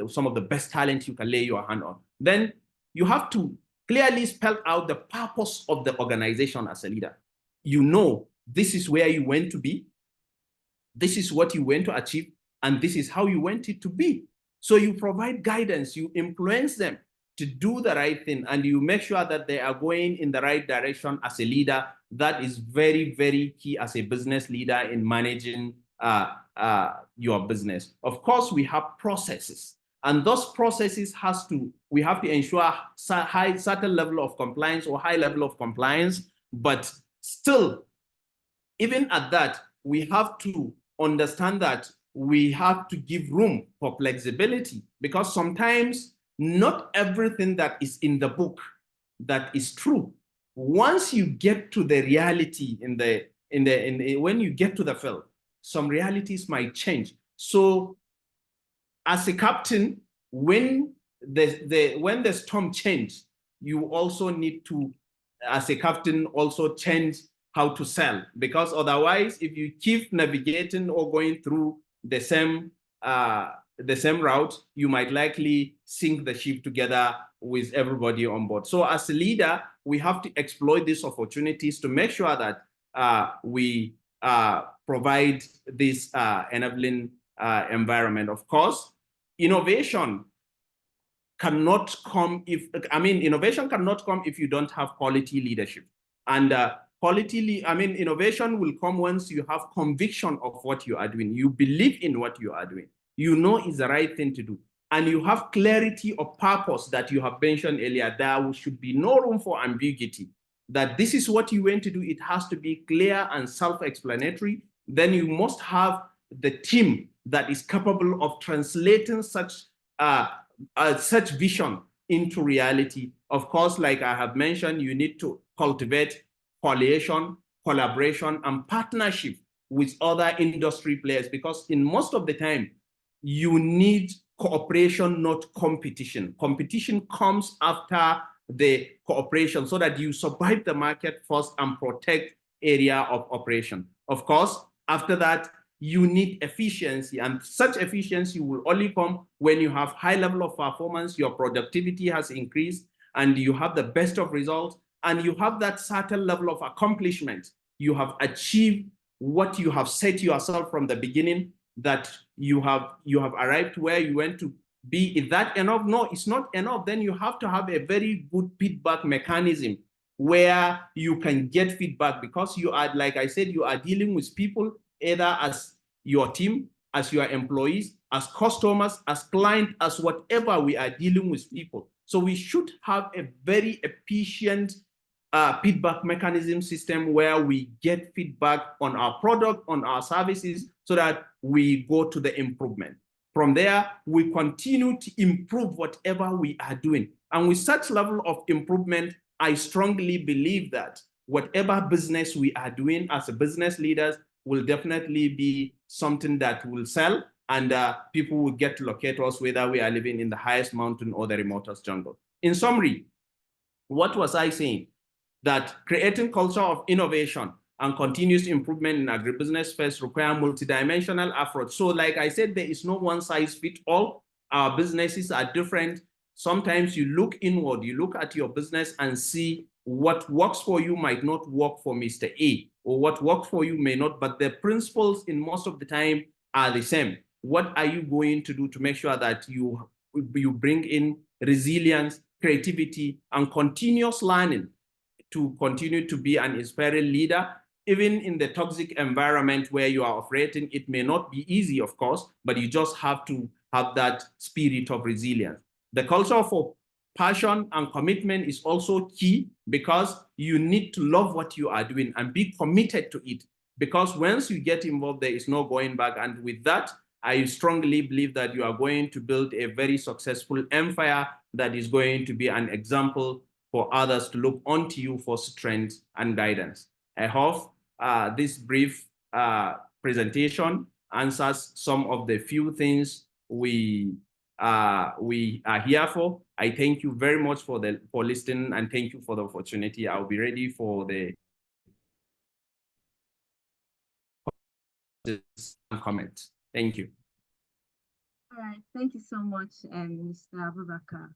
some of the best talent you can lay your hand on. Then you have to clearly spell out the purpose of the organization as a leader. You know, this is where you want to be. This is what you want to achieve, and this is how you want it to be. So you provide guidance, you influence them to do the right thing, and you make sure that they are going in the right direction as a leader. That is very, very key as a business leader in managing your business. Of course, we have processes, and those processes we have to ensure certain level of compliance or high level of compliance, but still, even at that, we have to understand that we have to give room for flexibility, because sometimes not everything that is in the book that is true. Once you get to the reality when you get to the field, some realities might change. So as a captain, when the storm changes, you also need to, as a captain, also change how to sail, because otherwise, if you keep navigating or going through the same route, you might likely sink the ship together with everybody on board. So as a leader, we have to exploit these opportunities to make sure that we provide this enabling environment. Of course, innovation cannot come innovation cannot come if you don't have quality leadership. And innovation will come once you have conviction of what you are doing. You believe in what you are doing. You know it's the right thing to do. And you have clarity of purpose that you have mentioned earlier. There should be no room for ambiguity, that this is what you want to do. It has to be clear and self-explanatory. Then you must have the team that is capable of translating such vision into reality. Of course, like I have mentioned, you need to cultivate coalition, collaboration, and partnership with other industry players, because in most of the time, you need cooperation, not competition. Competition comes after the cooperation, so that you survive the market first and protect area of operation. Of course, after that, you need efficiency, and such efficiency will only come when you have high level of performance, your productivity has increased, and you have the best of results, and you have that certain level of accomplishment. You have achieved what you have set yourself from the beginning, that you have arrived where you want to be. Is that enough? No, it's not enough. Then you have to have a very good feedback mechanism where you can get feedback, because you are, like I said, you are dealing with people either as your team, as your employees, as customers, as clients, as whatever. We are dealing with people. So we should have a very efficient feedback mechanism system where we get feedback on our product, on our services, so that we go to the improvement. From there, we continue to improve whatever we are doing. And with such level of improvement, I strongly believe that whatever business we are doing as a business leaders will definitely be something that will sell, and people will get to locate us, whether we are living in the highest mountain or the remotest jungle. In summary, what was I saying? That creating culture of innovation and continuous improvement in agribusiness first require multidimensional approach. So like I said, there is no one size fit all. Our businesses are different. Sometimes you look inward, you look at your business and see what works for you might not work for Mr. A, or what works for you may not, but the principles in most of the time are the same. What are you going to do to make sure that you bring in resilience, creativity, and continuous learning to continue to be an inspiring leader? Even in the toxic environment where you are operating, it may not be easy, of course, but you just have to have that spirit of resilience. The culture for passion and commitment is also key, because you need to love what you are doing and be committed to it, because once you get involved, there is no going back. And with that, I strongly believe that you are going to build a very successful empire that is going to be an example for others to look onto you for strength and guidance. I hope this brief presentation answers some of the few things we are here for. I thank you very much for listening, and thank you for the opportunity. I'll be ready for the comments. Thank you. All right, thank you so much, Mr. Abubakar.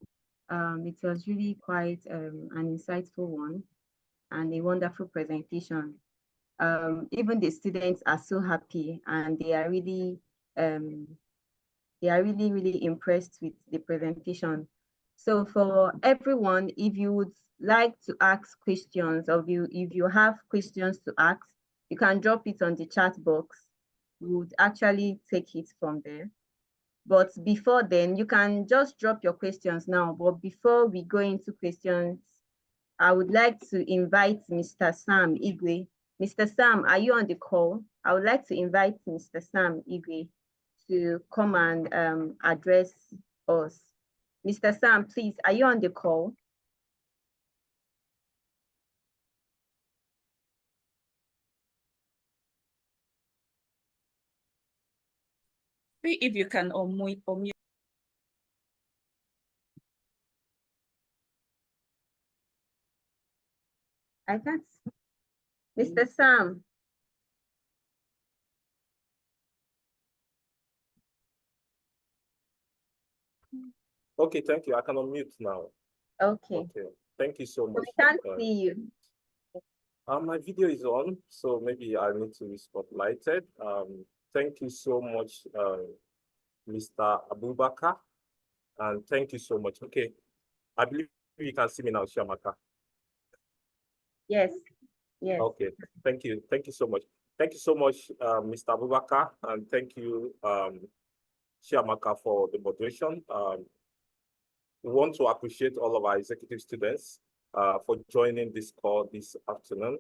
It was really quite an insightful one and a wonderful presentation. Even the students are so happy, and they are really really impressed with the presentation. So for everyone, if you would like to ask questions, or if you have questions to ask, you can drop it on the chat box. We would actually take it from there. But before then, you can just drop your questions now. But before we go into questions, I would like to invite Mr. Sam Igwe. Mr. Sam, are you on the call? I would like to invite Mr. Sam Igwe to come and address us. Mr. Sam, please, are you on the call? See if you can unmute. I can't. Mr. Sam. Okay, thank you. I can unmute now. Okay. Okay, thank you so much. We can't see you. My video is on, so maybe I need to be spotlighted. Thank you so much, Mr. Abubakar, and thank you so much. Okay, I believe you can see me now, Shamaka. Yes. Yes. Okay, thank you. Thank you so much. Thank you so much, Mr. Abubakar, and thank you, Shamaka, for the moderation. We want to appreciate all of our executive students for joining this call this afternoon.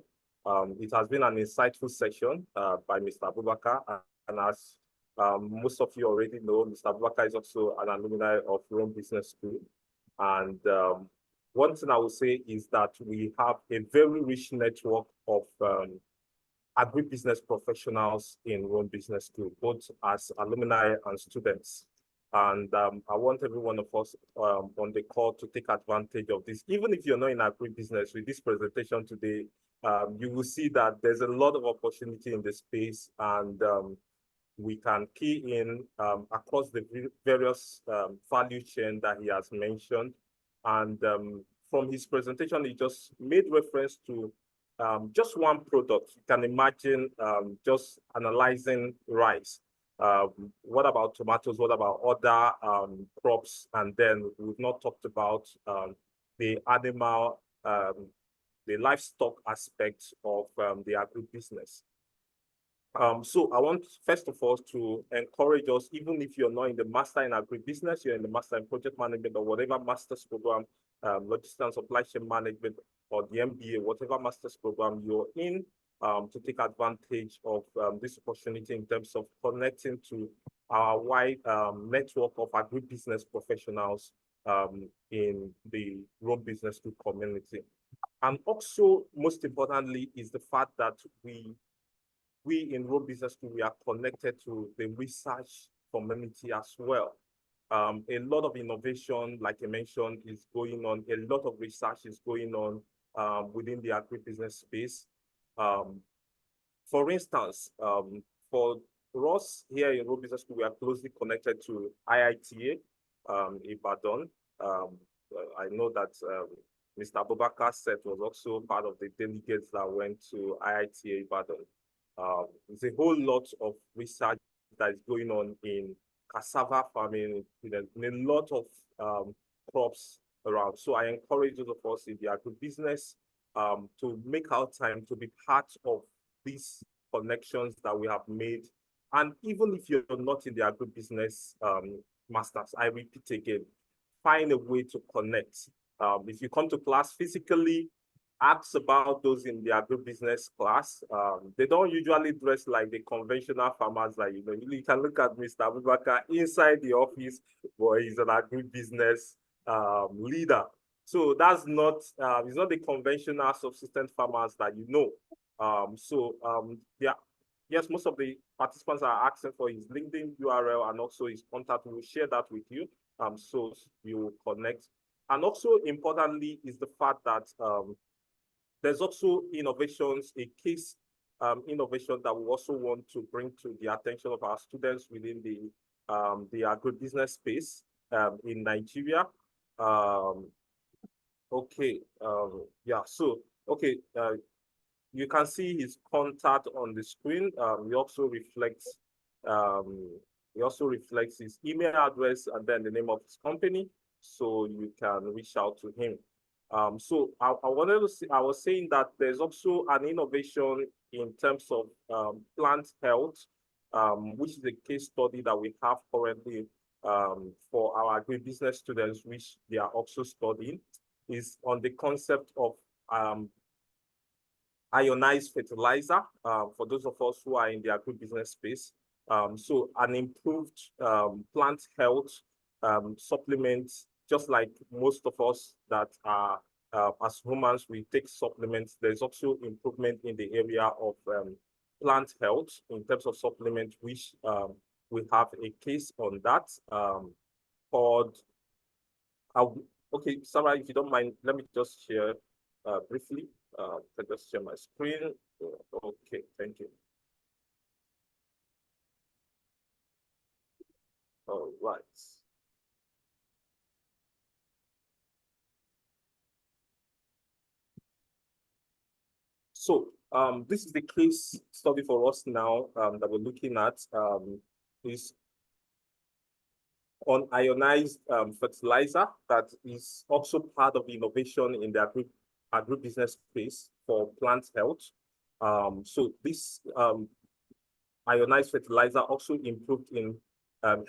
It has been an insightful session by Mr. Abubakar, and as most of you already know, Mr. Abubakar is also an alumni of Rome Business School. And one thing I will say is that we have a very rich network of agribusiness professionals in Rome Business School, both as alumni and students. And I want every one of us on the call to take advantage of this. Even if you're not in agribusiness, with this presentation today, you will see that there's a lot of opportunity in the space, and we can key in across the various value chain that he has mentioned. And from his presentation, he just made reference to just one product. You can imagine just analyzing rice. What about tomatoes? What about other crops? And then we've not talked about the animal, the livestock aspect of the agribusiness. So I want, first of all, to encourage us, even if you're not in the Master in Agribusiness, you're in the Master in Project Management or whatever master's program, Logistics and Supply Chain Management, or the MBA, whatever master's program you're in, to take advantage of this opportunity in terms of connecting to our wide network of agribusiness professionals in the Rome Business School community. And also, most importantly, is the fact that we in Rome Business School, we are connected to the research community as well. A lot of innovation, like I mentioned, is going on. A lot of research is going on within the agribusiness space. For instance, for us here in Rome Business School, we are closely connected to IITA Ibadan. I know that Mr. Abubakar said was also part of the delegates that went to IITA Ibadan. There's a whole lot of research that is going on in cassava farming, in a lot of crops around. So I encourage those of us in the agribusiness to make our time to be part of these connections that we have made. And even if you're not in the agribusiness masters, I repeat again, find a way to connect. If you come to class physically, ask about those in the agribusiness class. They don't usually dress like the conventional farmers that you know. You can look at Mr. Abubakar inside the office, but he's an agribusiness leader. So that's not, it's not the conventional subsistence farmers that you know. Yeah, yes, most of the participants are asking for his LinkedIn URL and also his contact. We will share that with you, so you will connect. And also importantly is the fact that there's also innovations, a case innovation that we also want to bring to the attention of our students within the agribusiness space in Nigeria. Okay, yeah, so, okay, you can see his contact on the screen. He also reflects his email address and then the name of his company, so you can reach out to him. So I wanted to say, I was saying that there's also an innovation in terms of plant health, which is a case study that we have currently for our agribusiness students, which they are also studying, is on the concept of ionized fertilizer, for those of us who are in the agribusiness space. So an improved plant health supplement, just like most of us that are, as humans, we take supplements. There's also improvement in the area of plant health in terms of supplement, which we have a case on that called, okay, Sarah, if you don't mind, let me just share briefly. I just share my screen. Okay, thank you. All right. So this is the case study for us now that we're looking at, is on ionized fertilizer that is also part of the innovation in the agribusiness space for plant health. So this ionized fertilizer also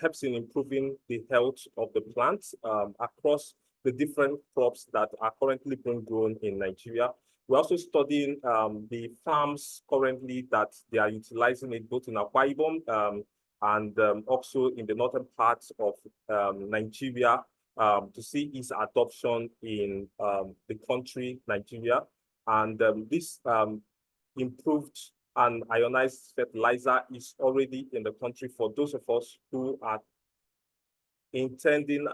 helps in improving the health of the plants across the different crops that are currently being grown in Nigeria. We're also studying the farms currently that they are utilizing it both in Akwa Ibom and also in the northern parts of Nigeria to see its adoption in the country, Nigeria. And this improved and ionized fertilizer is already in the country for those of us who are intending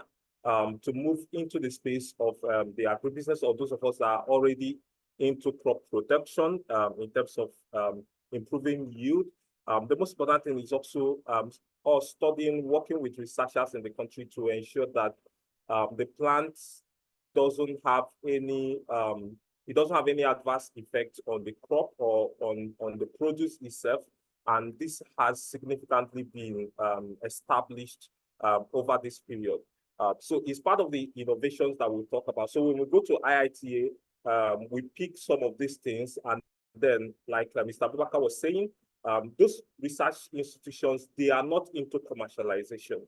to move into the space of the agribusiness, or those of us that are already into crop protection in terms of improving yield. The most important thing is also us studying, working with researchers in the country to ensure that the plant doesn't have any it doesn't have any adverse effect on the crop or on the produce itself. And this has significantly been established over this period. So it's part of the innovations that we'll talk about. So when we go to IITA, we pick some of these things, and then, like Mr. Abubakar was saying, those research institutions, they are not into commercialization.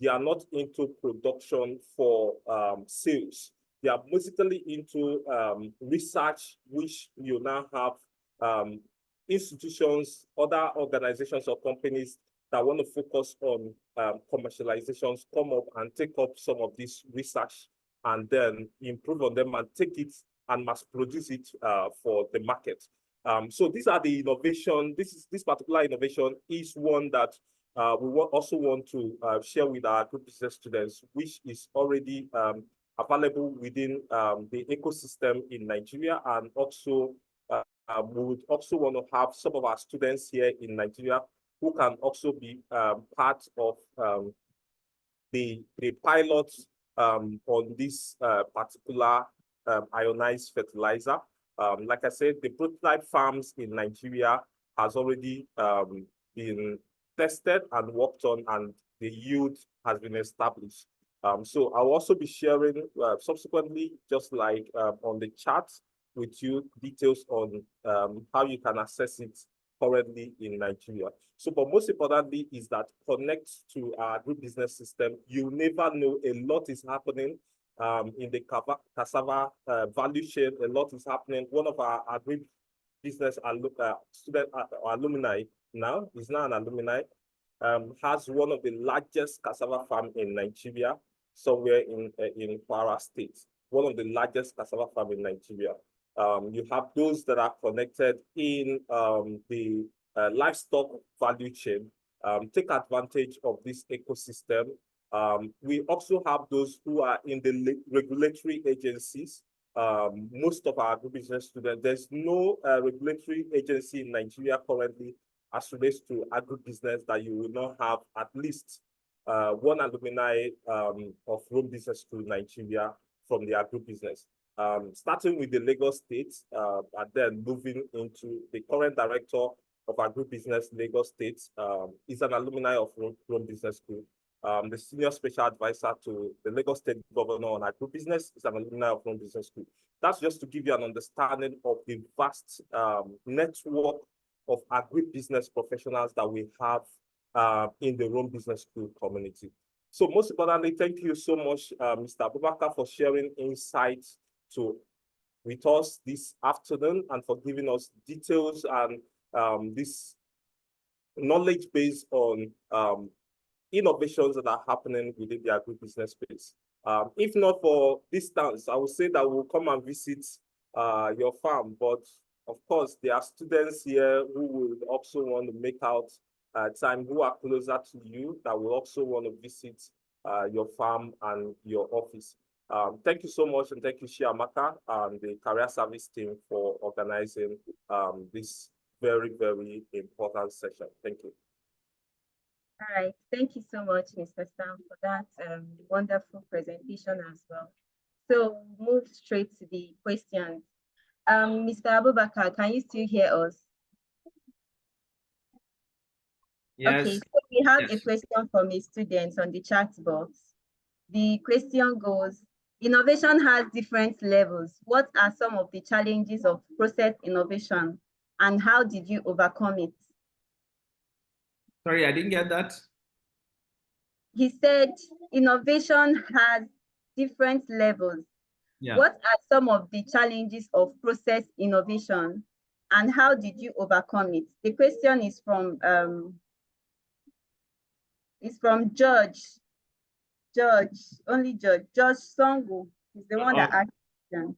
They are not into production for sales. They are basically into research, which you now have institutions, other organizations or companies that want to focus on commercializations come up and take up some of this research and then improve on them and take it and mass produce it for the market. So these are the innovation. This particular innovation is one that we also want to share with our agribusiness students, which is already available within the ecosystem in Nigeria. And also we would also want to have some of our students here in Nigeria who can also be part of the pilots on this particular ionized fertilizer. Like I said, the prototype farms in Nigeria has already been tested and worked on, and the yield has been established. So I'll also be sharing subsequently, just like on the chat, with you details on how you can access it currently in Nigeria. So, but most importantly is that connect to our agribusiness system. You never know, a lot is happening in the cassava value chain. A lot is happening. One of our agribusiness student alumni now, is now an alumni, has one of the largest cassava farm in Nigeria, somewhere in Kwara State. one of the largest cassava farms in Nigeria. You have those that are connected in the livestock value chain, take advantage of this ecosystem. We also have those who are in the regulatory agencies. Most of our agribusiness students, there's no regulatory agency in Nigeria currently as relates to agribusiness that you will not have at least one alumni of Rome Business School Nigeria from the agribusiness. Starting with the Lagos State, and then moving into the current director of agribusiness Lagos State is an alumni of Rome Business School. The senior special advisor to the Lagos State governor on agribusiness is an alumni of Rome Business School. That's just to give you an understanding of the vast network of agribusiness professionals that we have in the Rome Business School community. So most importantly, thank you so much, Mr. Abubakar, for sharing insights with us this afternoon and for giving us details and this knowledge based on innovations that are happening within the agribusiness space. If not for distance, I would say that we'll come and visit your farm, but of course, there are students here who will also want to make out time, who are closer to you, that will also want to visit your farm and your office. Thank you so much, and thank you, Chiamaka, and the career service team for organizing this very, very important session. Thank you. All right, thank you so much, Mr. Sam, for that wonderful presentation as well. So we'll move straight to the questions. Mr. Abubakar, can you still hear us? Yes. Okay, so we have a question from a student on the chat box. The question goes, innovation has different levels. What are some of the challenges of process innovation and how did you overcome it? Sorry, I didn't get that. He said innovation has different levels. Yeah. What are some of the challenges of process innovation and how did you overcome it? The question is from George Songo. He's the one that asked the question.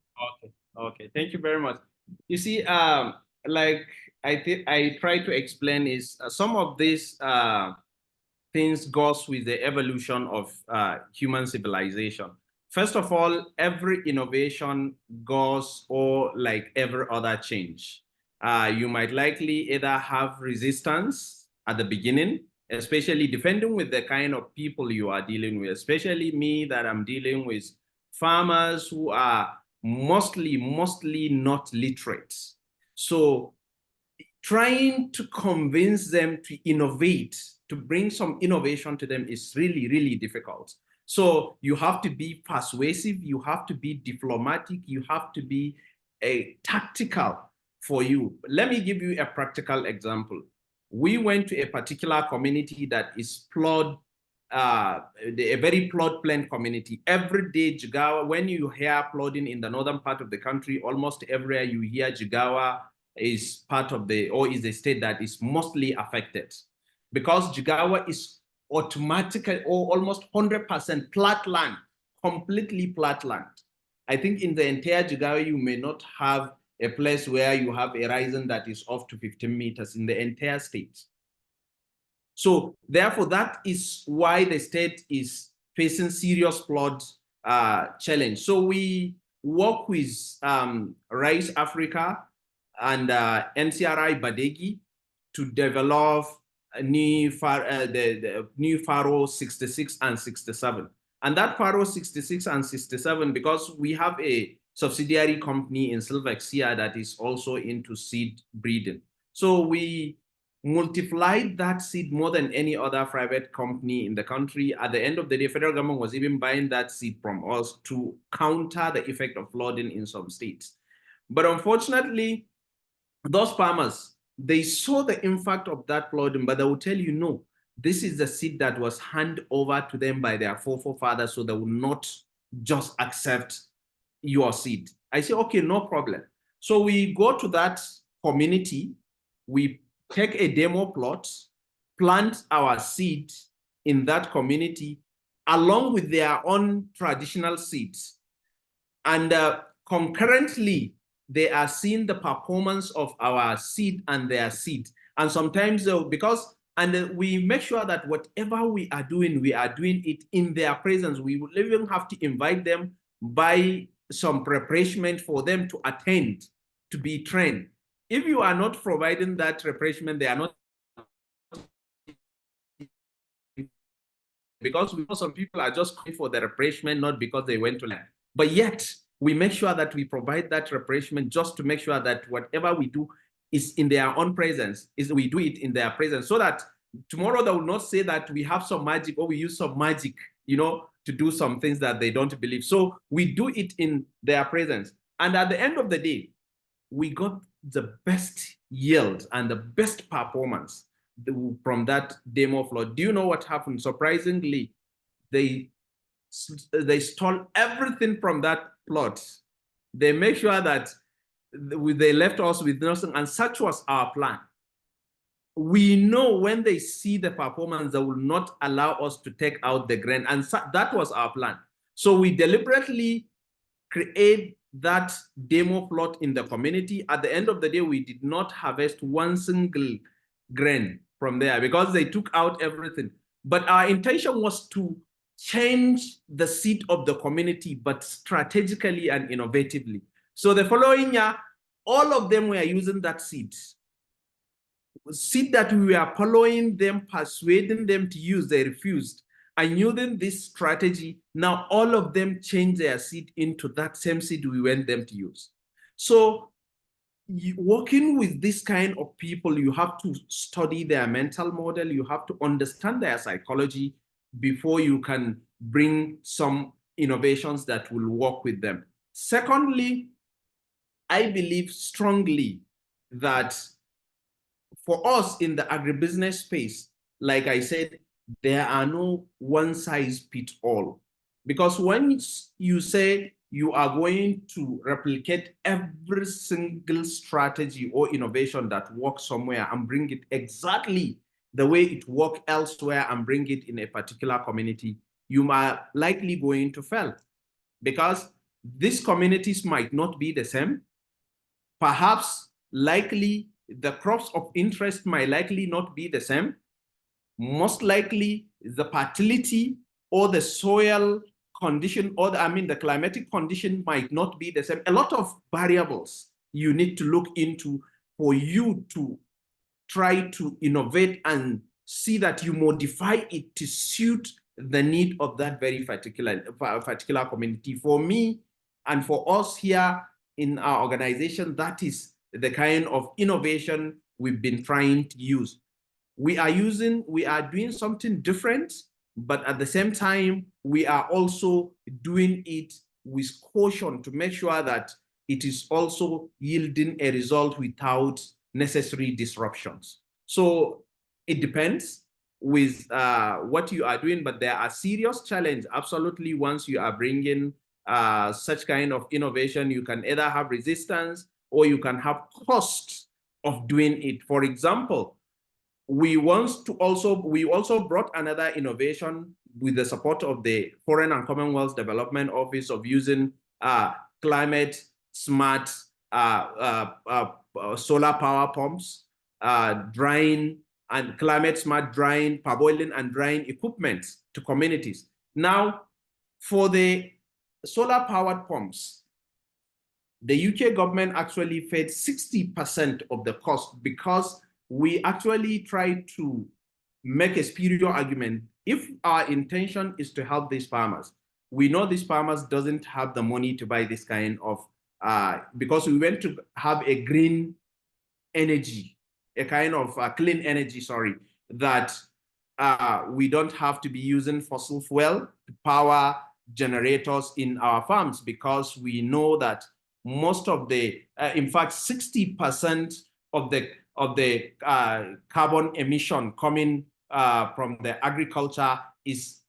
Okay, thank you very much. You see, like I try to explain is some of these things goes with the evolution of human civilization. First of all, every innovation goes or like every other change. You might likely either have resistance at the beginning, especially depending with the kind of people you are dealing with, especially me that I'm dealing with farmers who are mostly not literate. So trying to convince them to innovate, to bring some innovation to them is really, really difficult. So you have to be persuasive, you have to be diplomatic, you have to be tactical for you. Let me give you a practical example. We went to a particular community that is a very flood-plain community. Every day, Jigawa, when you hear flooding in the northern part of the country, almost everywhere you hear Jigawa is part of is the state that is mostly affected. Because Jigawa is automatically or almost 100% flat land, completely flat land. I think in the entire Jigawa, you may not have a place where you have a horizon that is up to 15 meters in the entire state. So therefore, that is why the state is facing serious flood challenge. So we work with Rice Africa and NCRI Badegi to develop the new Faro 66 and 67. And that Faro 66 and 67, because we have a subsidiary company in Silvex here that is also into seed breeding. So we multiplied that seed more than any other private company in the country. At the end of the day, federal government was even buying that seed from us to counter the effect of flooding in some states. But unfortunately, those farmers, they saw the impact of that flooding, but they will tell you, no, this is the seed that was handed over to them by their forefathers, so they will not just accept your seed. I say, okay, no problem. So we go to that community, we take a demo plot, plant our seed in that community, along with their own traditional seeds. And concurrently, they are seeing the performance of our seed and their seed. And sometimes we make sure that whatever we are doing it in their presence. We will even have to invite them, by some preparation for them to attend, to be trained. If you are not providing that refreshment, they are not, because we know some people are just coming for the refreshment, not because they went to learn. But yet, we make sure that we provide that refreshment just to make sure that whatever we do is in their own presence, we do it in their presence, so that tomorrow they will not say that we have some magic or we use some magic, to do some things that they don't believe. So we do it in their presence. And at the end of the day, we got the best yield and the best performance from that demo floor. Do you know what happened? Surprisingly, they stole everything from that plot. They make sure that they left us with nothing, and such was our plan. We know when they see the performance, they will not allow us to take out the grain, and that was our plan. So we deliberately create that demo plot in the community. At the end of the day, we did not harvest one single grain from there because they took out everything. But our intention was to change the seed of the community, but strategically and innovatively. So the following year, all of them were using that seed that we were following them, persuading them to use. They refused. And using this strategy, now all of them changed their seed into that same seed we want them to use. So working with this kind of people, you have to study their mental model, you have to understand their psychology before you can bring some innovations that will work with them. Secondly, I believe strongly that for us in the agribusiness space, like I said, there are no one-size-fits-all. Because when you say you are going to replicate every single strategy or innovation that works somewhere and bring it exactly the way it works elsewhere and bring it in a particular community, you are likely going to fail. Because these communities might not be the same. Perhaps, likely, the crops of interest might likely not be the same. Most likely, the fertility or the soil condition, or the climatic condition might not be the same. A lot of variables you need to look into for you to try to innovate and see that you modify it to suit the need of that very particular community. For me and for us here in our organization, that is the kind of innovation we've been trying to use. We are doing something different, but at the same time, we are also doing it with caution to make sure that it is also yielding a result without necessary disruptions. So it depends with what you are doing, but there are serious challenges. Absolutely, once you are bringing such kind of innovation, you can either have resistance or you can have costs of doing it. For example, we also brought another innovation with the support of the Foreign and Commonwealth Development Office of using climate smart solar power pumps, drying and climate smart drying, parboiling and drying equipment to communities. Now, for the solar powered pumps, the UK government actually paid 60% of the cost because we actually try to make a spiritual argument. If our intention is to help these farmers, we know these farmers doesn't have the money to buy this kind of, because we want to have a green energy, a kind of clean energy, sorry, that we don't have to be using fossil fuel to power generators in our farms, because we know that most of the, in fact, 60% of the carbon emission coming from the agriculture is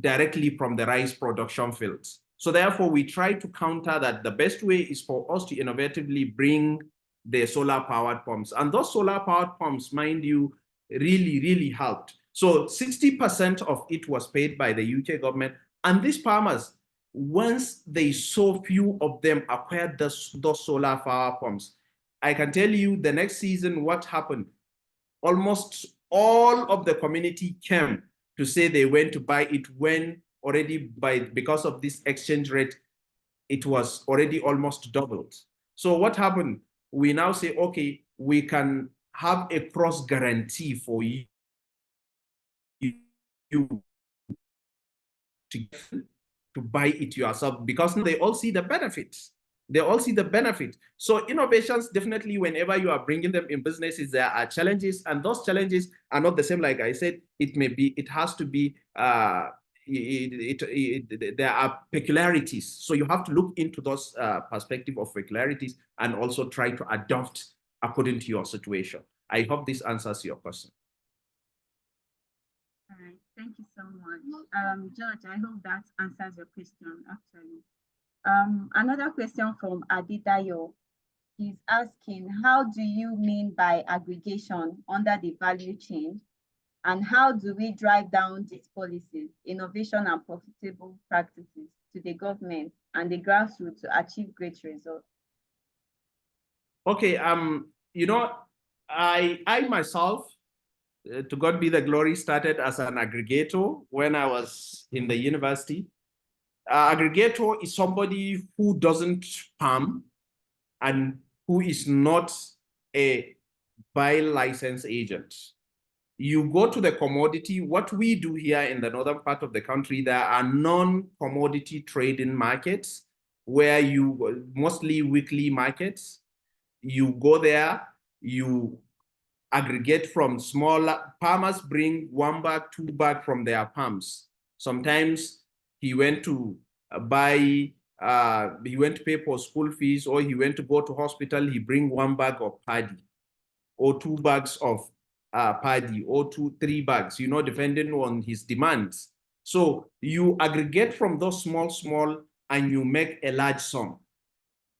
directly from the rice production fields. So therefore, we try to counter that. The best way is for us to innovatively bring the solar powered pumps. And those solar powered pumps, mind you, really, really helped. So 60% of it was paid by the UK government. And these farmers, once they so few of them acquired those solar power pumps, I can tell you the next season what happened. Almost all of the community came to say they went to buy it when already because of this exchange rate, it was already almost doubled. So what happened? We now say, okay, we can have a cross guarantee for you to buy it yourself, because they all see the benefits. They all see the benefit. So innovations, definitely, whenever you are bringing them in businesses, there are challenges, and those challenges are not the same. Like I said, it has to be, there are peculiarities. So you have to look into those perspective of peculiarities and also try to adopt according to your situation. I hope this answers your question. All right, thank you so much. George, I hope that answers your question, actually. Another question from Adidayo. He's asking, how do you mean by aggregation under the value chain? And how do we drive down these policies, innovation and profitable practices to the government and the grassroots to achieve great results? Okay, you know, I myself, to God be the glory, started as an aggregator when I was in the university. Aggregator is somebody who doesn't farm and who is not a buy license agent. You go to the commodity. What we do here in the northern part of the country, there are non-commodity trading markets where you, mostly weekly markets, you go there, you aggregate from smaller farmers, bring 1 bag, 2 bag from their farms. Sometimes he went to he went to pay for school fees, or he went to go to hospital, he bring 1 bag of paddy or 2 bags of paddy, or 3 bags, you know, depending on his demands. So you aggregate from those small, and you make a large sum.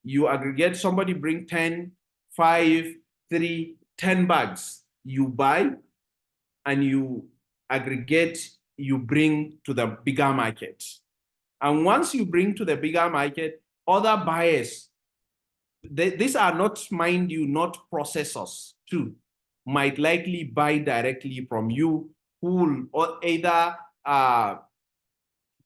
You aggregate, somebody bring 10, 5, 3, 10 bags, you buy, and you aggregate, you bring to the bigger market. And once you bring to the bigger market, other buyers, these are not, mind you, not processors too, might likely buy directly from you, who will either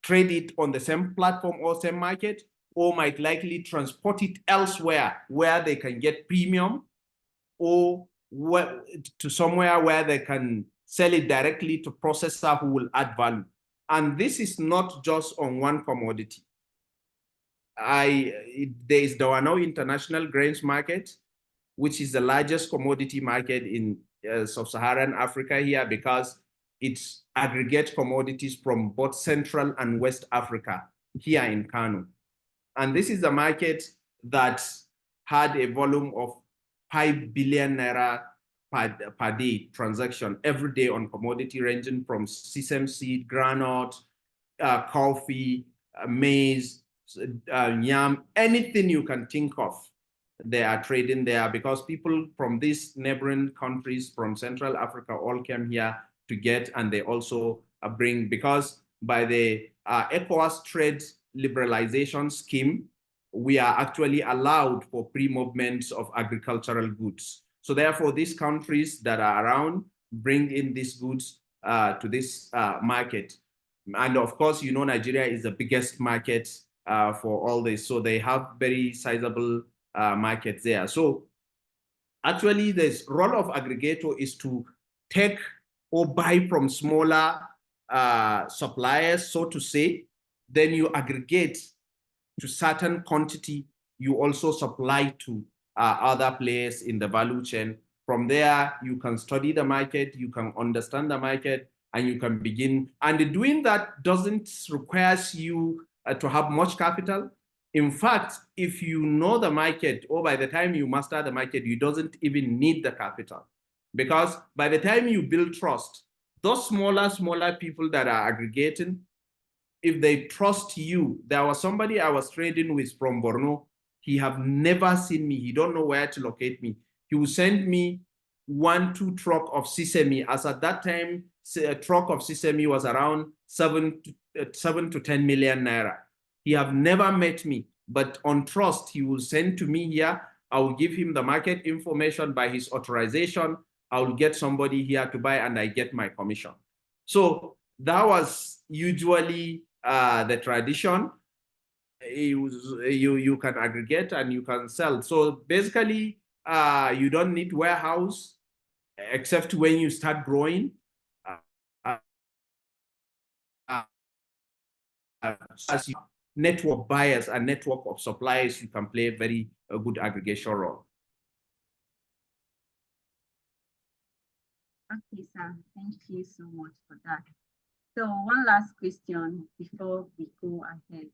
trade it on the same platform or same market, or might likely transport it elsewhere where they can get premium, or to somewhere where they can sell it directly to processor who will add value. And this is not just on one commodity. There is the Wano International Grains Market, which is the largest commodity market in sub-Saharan Africa here, because it aggregates commodities from both Central and West Africa here in Kano. And this is a market that had a volume of 5 billion naira per day transaction every day on commodity, ranging from sesame seed, groundnut, coffee, maize, yam, anything you can think of. They are trading there, because people from these neighboring countries from Central Africa all came here to get, and they also bring, because by the ECOWAS trade liberalization scheme, we are actually allowed for pre-movements of agricultural goods. So therefore, these countries that are around bring in these goods to this market. And of course, you know, Nigeria is the biggest market for all this. So they have very sizable markets there. So actually, the role of aggregator is to take or buy from smaller suppliers, so to say. Then you aggregate to certain quantity, you also supply to other players in the value chain. From there, you can study the market, you can understand the market, and you can begin. And doing that doesn't require you to have much capital. In fact, if you know the market, or by the time you master the market, you doesn't even need the capital. Because by the time you build trust, those smaller people that are aggregating, if they trust you, there was somebody I was trading with from Borno. He have never seen me. He don't know where to locate me. He will send me 1, 2 truck of sesame. As at that time, a truck of sesame was around 7 to 10 million naira. He have never met me, but on trust, he will send to me here. I will give him the market information by his authorization. I will get somebody here to buy and I get my commission. So that was usually the tradition. You can aggregate and you can sell. So basically, you don't need warehouse except when you start growing. As network buyers and network of suppliers, you can play a good aggregation role. Okay, sir. Thank you so much for that. So one last question before we go ahead.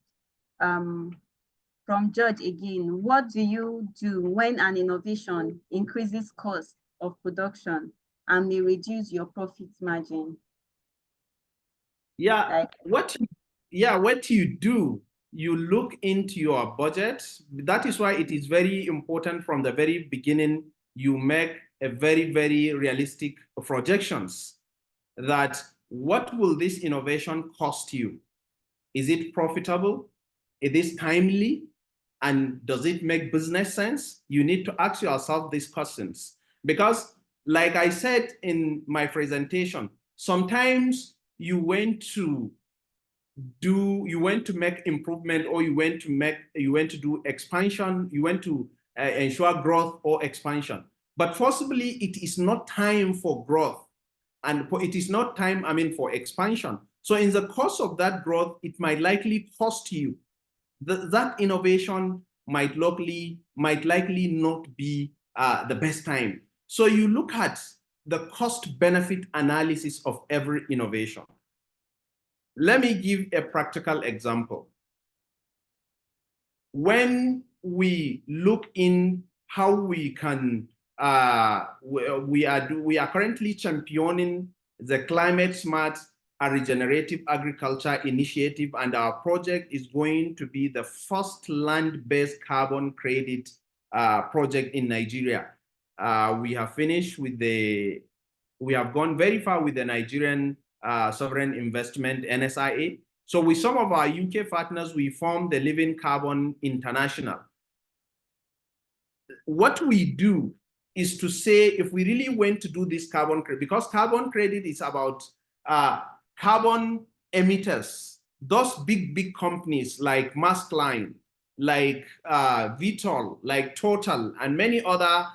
From George again, what do you do when an innovation increases cost of production and may reduce your profit margin? Yeah, what you do, you look into your budget. That is why it is very important from the very beginning, you make a very, very realistic projections that what will this innovation cost you? Is it profitable? Is it timely? And does it make business sense? You need to ask yourself these questions. Because like I said in my presentation, sometimes you went to make improvement, or you went to do expansion, you went to ensure growth or expansion. But possibly it is not time for growth, and it is not time, for expansion. So in the course of that growth, it might likely cost you. That innovation might likely not be the best time. So you look at the cost-benefit analysis of every innovation. Let me give a practical example. When we look in how we can, we are currently championing the climate smart and regenerative agriculture initiative, and our project is going to be the first land-based carbon credit project in Nigeria. We have finished with we have gone very far with the Nigerian Sovereign Investment, NSIA. So with some of our UK partners, we formed the Living Carbon International. What we do is to say, if we really went to do this carbon credit, because carbon credit is about carbon emitters, those big companies like Maersk Line, like Vitol, like Total, and many other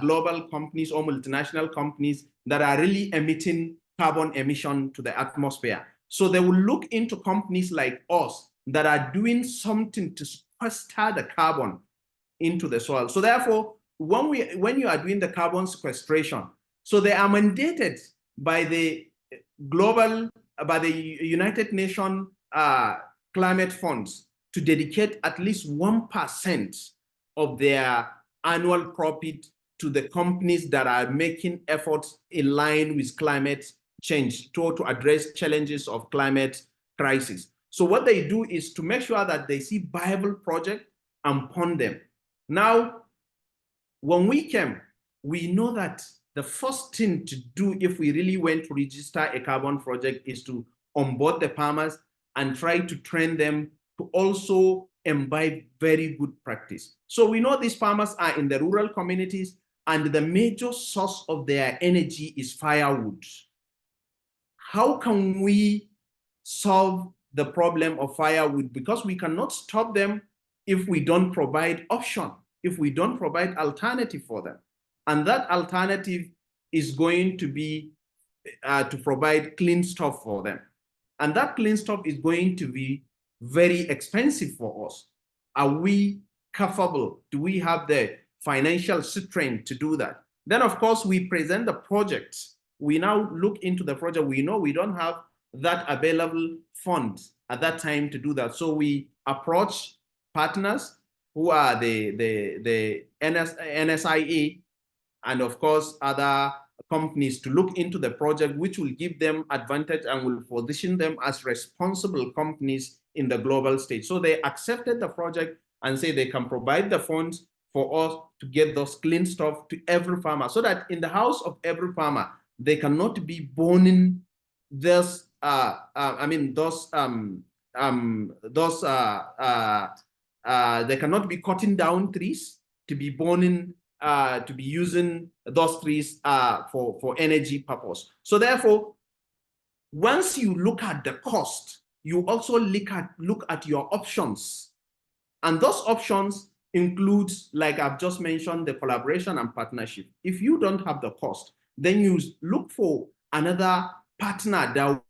global companies or multinational companies that are really emitting carbon emission to the atmosphere. So they will look into companies like us that are doing something to sequester the carbon into the soil. So therefore, when you are doing the carbon sequestration, so they are mandated by the United Nations climate funds to dedicate at least 1% of their annual profit to the companies that are making efforts in line with climate change to address challenges of climate crisis. So what they do is to make sure that they see viable projects and fund them. Now, when we came, we know that the first thing to do if we really went to register a carbon project is to onboard the farmers and try to train them to also imbibe very good practice. So we know these farmers are in the rural communities, and the major source of their energy is firewood. How can we solve the problem of firewood? Because we cannot stop them if we don't provide option, if we don't provide alternative for them. And that alternative is going to be to provide clean stuff for them. And that clean stuff is going to be very expensive for us. Are we capable? Do we have the financial strength to do that? Then, of course, we present the project. We now look into the project. We know we don't have that available funds at that time to do that. So we approach partners who are the NSIA and, of course, other companies to look into the project, which will give them advantage and will position them as responsible companies in the global stage. So they accepted the project and say they can provide the funds for us to get those clean stuff to every farmer, so that in the house of every farmer, they cannot be burning this, those they cannot be cutting down trees to be burning, to be using those trees for energy purpose. So therefore, once you look at the cost, you also look at your options. And those options includes, like I've just mentioned, the collaboration and partnership. If you don't have the cost, then you look for another partner that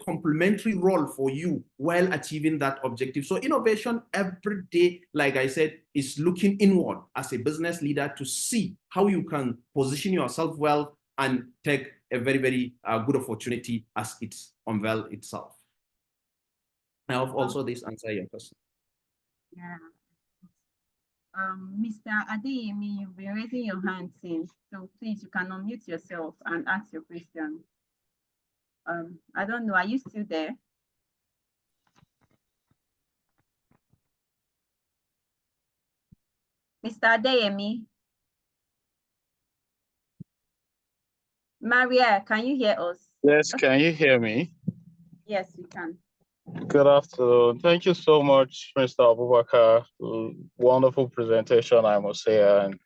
complementary role for you while achieving that objective. So innovation every day, like I said, is looking inward as a business leader to see how you can position yourself well and take a very, very good opportunity as it's unveiled itself. I hope also this answer your question. Yeah. Mr. Adeyemi, you've been raising your hand since, so please, you can unmute yourself and ask your question. I don't know, are you still there? Mr. Adeyemi? Maria, can you hear us? Yes, can you hear me? Yes, we can. Good afternoon. Thank you so much, Mr. Abubakar. Wonderful presentation, I must say, and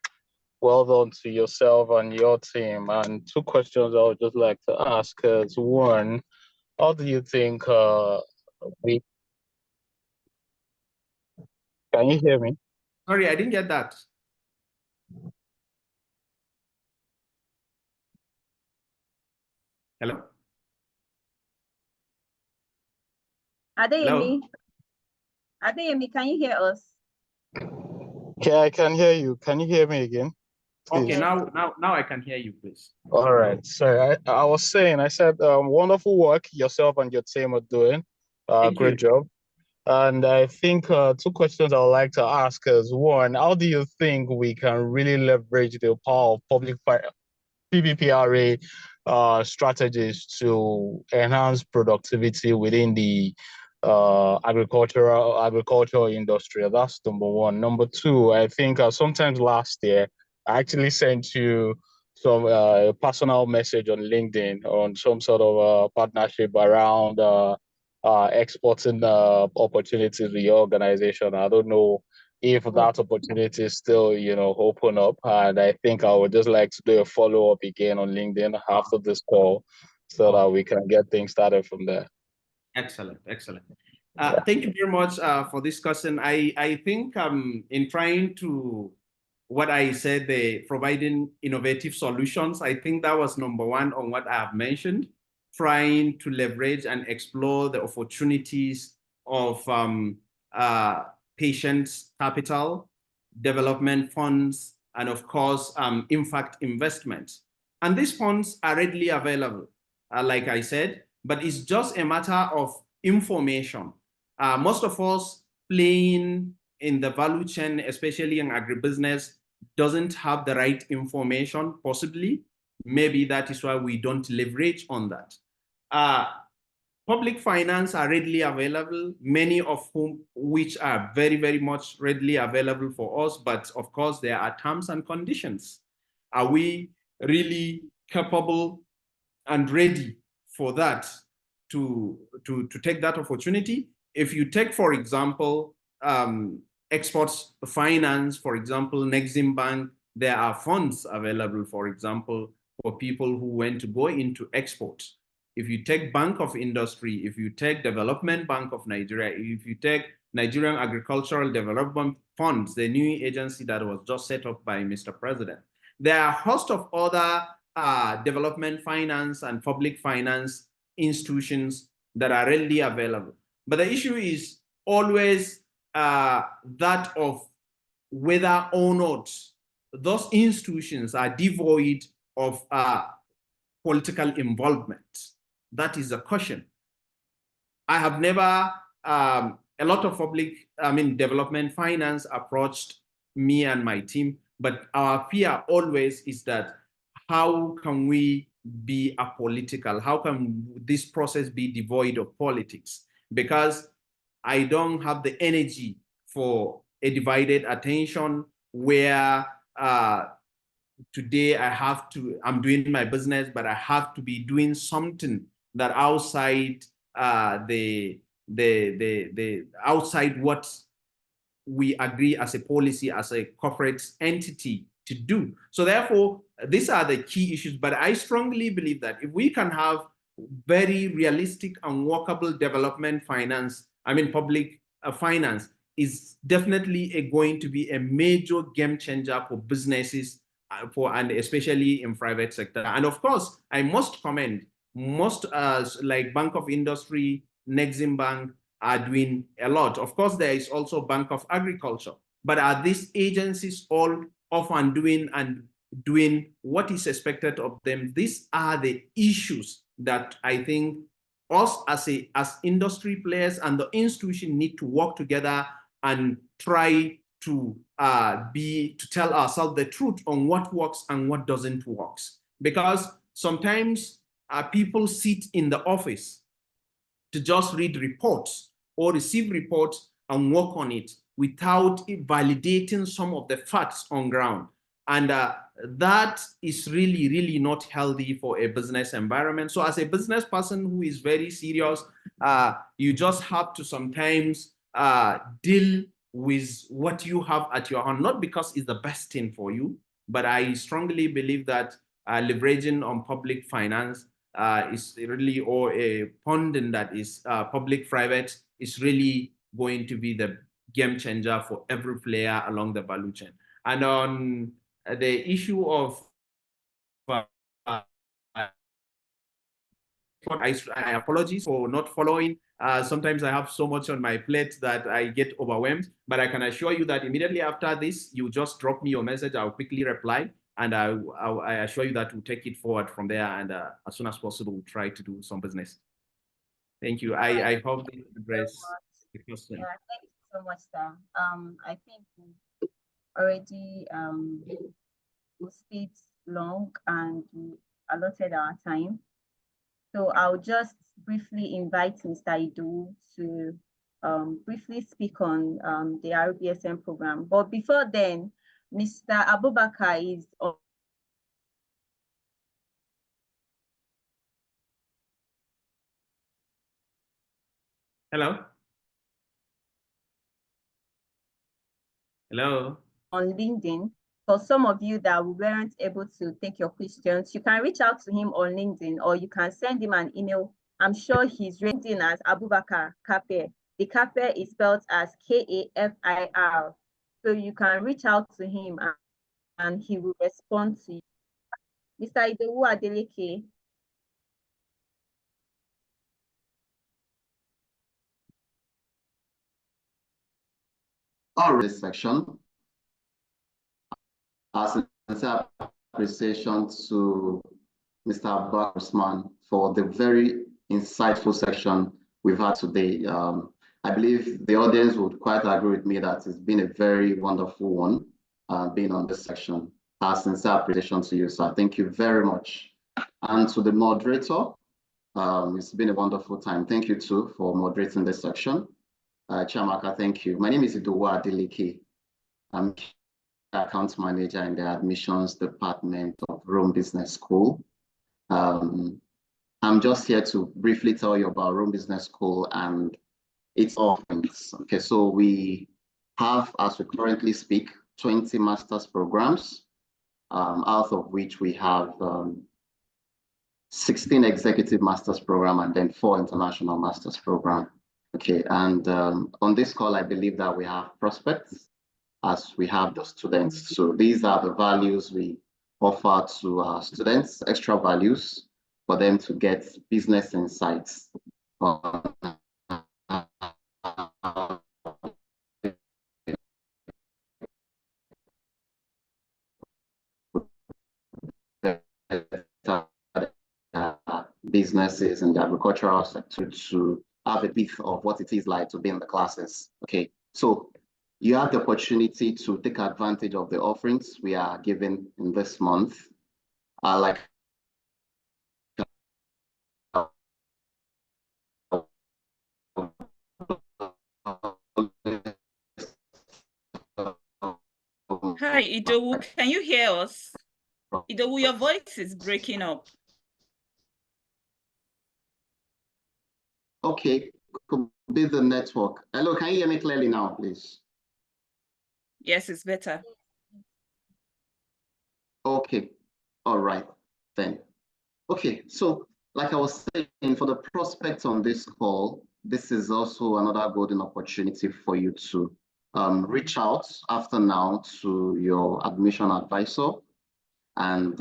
well done to yourself and your team. And two questions I would just like to ask is, one, how do you think we... Can you hear me? Sorry, I didn't get that. Hello? Adeyemi? Adeyemi, can you hear us? Okay, I can hear you. Can you hear me again? Okay, Yes. now I can hear you, please. All right. Sorry, I was saying, I said, wonderful work yourself and your team are doing. Great job. And I think two questions I would like to ask is, one, how do you think we can really leverage the power of public PPPRA strategies to enhance productivity within the agricultural industry? That's number one. Number two, I think sometimes last year, I actually sent you some personal message on LinkedIn on some sort of partnership around exporting opportunities with your organization. I don't know if that opportunity is still, open up. And I think I would just like to do a follow-up again on LinkedIn after this call so that we can get things started from there. Excellent, excellent. Thank you very much for this question. I think in trying to, what I said, the providing innovative solutions, I think that was number one on what I have mentioned, trying to leverage and explore the opportunities of patients' capital, development funds, and of course, impact investments. And these funds are readily available, like I said, but it's just a matter of information. Most of us playing in the value chain, especially in agribusiness, doesn't have the right information, possibly. Maybe that is why we don't leverage on that. Public finance are readily available, many of which are very, very much readily available for us, but of course there are terms and conditions. Are we really capable and ready for that to take that opportunity? If you take, for example, exports finance, for example, Nexim Bank, there are funds available, for example, for people who want to go into exports. If you take Bank of Industry, if you take Development Bank of Nigeria, if you take Nigerian Agricultural Development Funds, the new agency that was just set up by Mr. President, there are a host of other development finance and public finance institutions that are readily available. But the issue is always that of whether or not those institutions are devoid of political involvement. That is the question. I have never, a lot of development finance approached me and my team, but our fear always is that how can we be apolitical? How can this process be devoid of politics? Because I don't have the energy for a divided attention where today I'm doing my business, but I have to be doing something that outside the outside what we agree as a policy, as a corporate entity to do. So therefore, these are the key issues. But I strongly believe that if we can have very realistic and workable development finance, public finance is definitely going to be a major game changer for businesses, and especially in private sector. And of course, I must commend most like Bank of Industry, Nexim Bank, are doing a lot. Of course, there is also Bank of Agriculture, but are these agencies all off and doing what is expected of them? These are the issues that I think us as industry players and the institution need to work together and try to tell ourselves the truth on what works and what doesn't work. Because sometimes people sit in the office to just read reports or receive reports and work on it without validating some of the facts on ground. And that is really, really not healthy for a business environment. So as a business person who is very serious, you just have to sometimes deal with what you have at your hand, not because it's the best thing for you, but I strongly believe that leveraging on public finance is really, or a funding that is public-private is really going to be the game changer for every player along the value chain. And on the issue of I apologize for not following. Sometimes I have so much on my plate that I get overwhelmed, but I can assure you that immediately after this, you just drop me your message. I'll quickly reply, and I assure you that we'll take it forward from there, and as soon as possible, we'll try to do some business. Thank you. I hope this addressed the question. Yeah, thank you so much, sir. I think we already we stayed long and we allotted our time. So I'll just briefly invite Mr. Idu to briefly speak on the RBSM program. But before then, Mr. Abubakar is on. Hello? Hello? On LinkedIn. For some of you that weren't able to take your questions, you can reach out to him on LinkedIn or you can send him an email. I'm sure he's written as Abubakar Kafir. The Kafir is spelled as Kafir. So you can reach out to him and he will respond to you. Mr. Idowu Adeleke. All this section. As a sincere appreciation to Mr. Abubakar Usman for the very insightful section we've had today. I believe the audience would quite agree with me that it's been a very wonderful one, being on this section. A sincere appreciation to you, sir. Thank you very much. And to the moderator, it's been a wonderful time. Thank you too for moderating this section. Chiamaka, thank you. My name is Idowu Adeleke. I'm account manager in the admissions department of Rome Business School. I'm just here to briefly tell you about Rome Business School and its offerings. Okay, so we have, as we currently speak, 20 master's programs, out of which we have 16 executive master's program and then 4 international master's program. Okay, and on this call, I believe that we have prospects as we have the students. So these are the values we offer to our students, extra values for them to get business insights on businesses in the agricultural sector to have a bit of what it is like to be in the classes. Okay, so you have the opportunity to take advantage of the offerings we are giving in this month. Like Hi, Idowu, can you hear us? Idowu, your voice is breaking up. Okay, could be the network. Hello, can you hear me clearly now, please? Yes, it's better. Okay, all right then. Okay, so like I was saying, for the prospects on this call, this is also another golden opportunity for you to reach out after now to your admission advisor and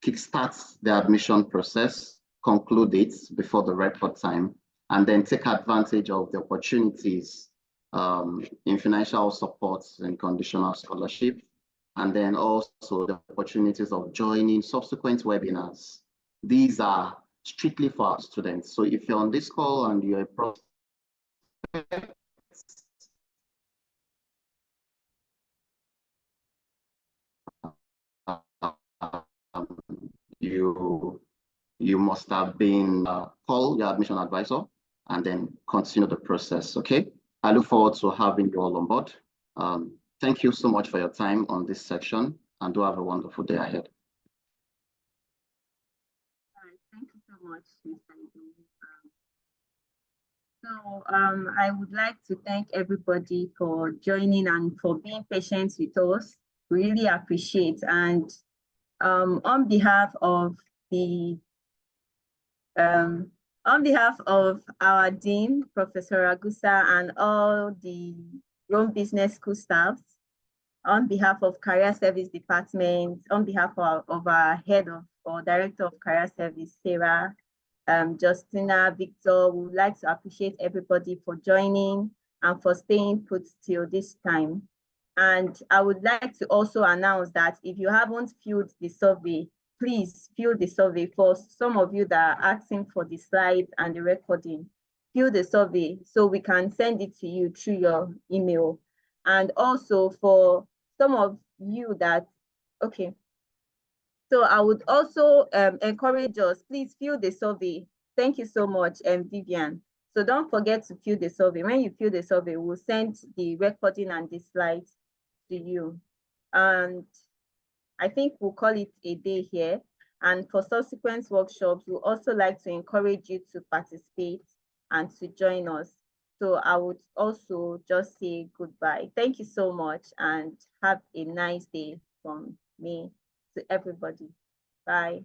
kickstart the admission process, conclude it before the record time, and then take advantage of the opportunities in financial support and conditional scholarship, and then also the opportunities of joining subsequent webinars. These are strictly for our students. So if you're on this call and you're a prospect, you must have been call your admission advisor and then continue the process. Okay. I look forward to having you all on board. Thank you so much for your time on this section, and do have a wonderful day ahead. Thank you so much, Mr. Idowu. I would like to thank everybody for joining and for being patient with us. Really appreciate. And on behalf of our Dean, Professor Agusa, and all the Rome Business School staffs, on behalf of Career Service Department, on behalf of our head of or Director of Career Service, Sarah, Justina, Victor, we would like to appreciate everybody for joining and for staying put till this time. And I would like to also announce that if you haven't filled the survey, please fill the survey. For some of you that are asking for the slides and the recording, fill the survey so we can send it to you through your email. And also for some of you that, okay. So I would also encourage us, please fill the survey. Thank you so much, Vivian. So don't forget to fill the survey. When you fill the survey, we'll send the recording and the slides to you. And I think we'll call it a day here. And for subsequent workshops, we'll also like to encourage you to participate and to join us. So I would also just say goodbye. Thank you so much and have a nice day from me to everybody. Bye.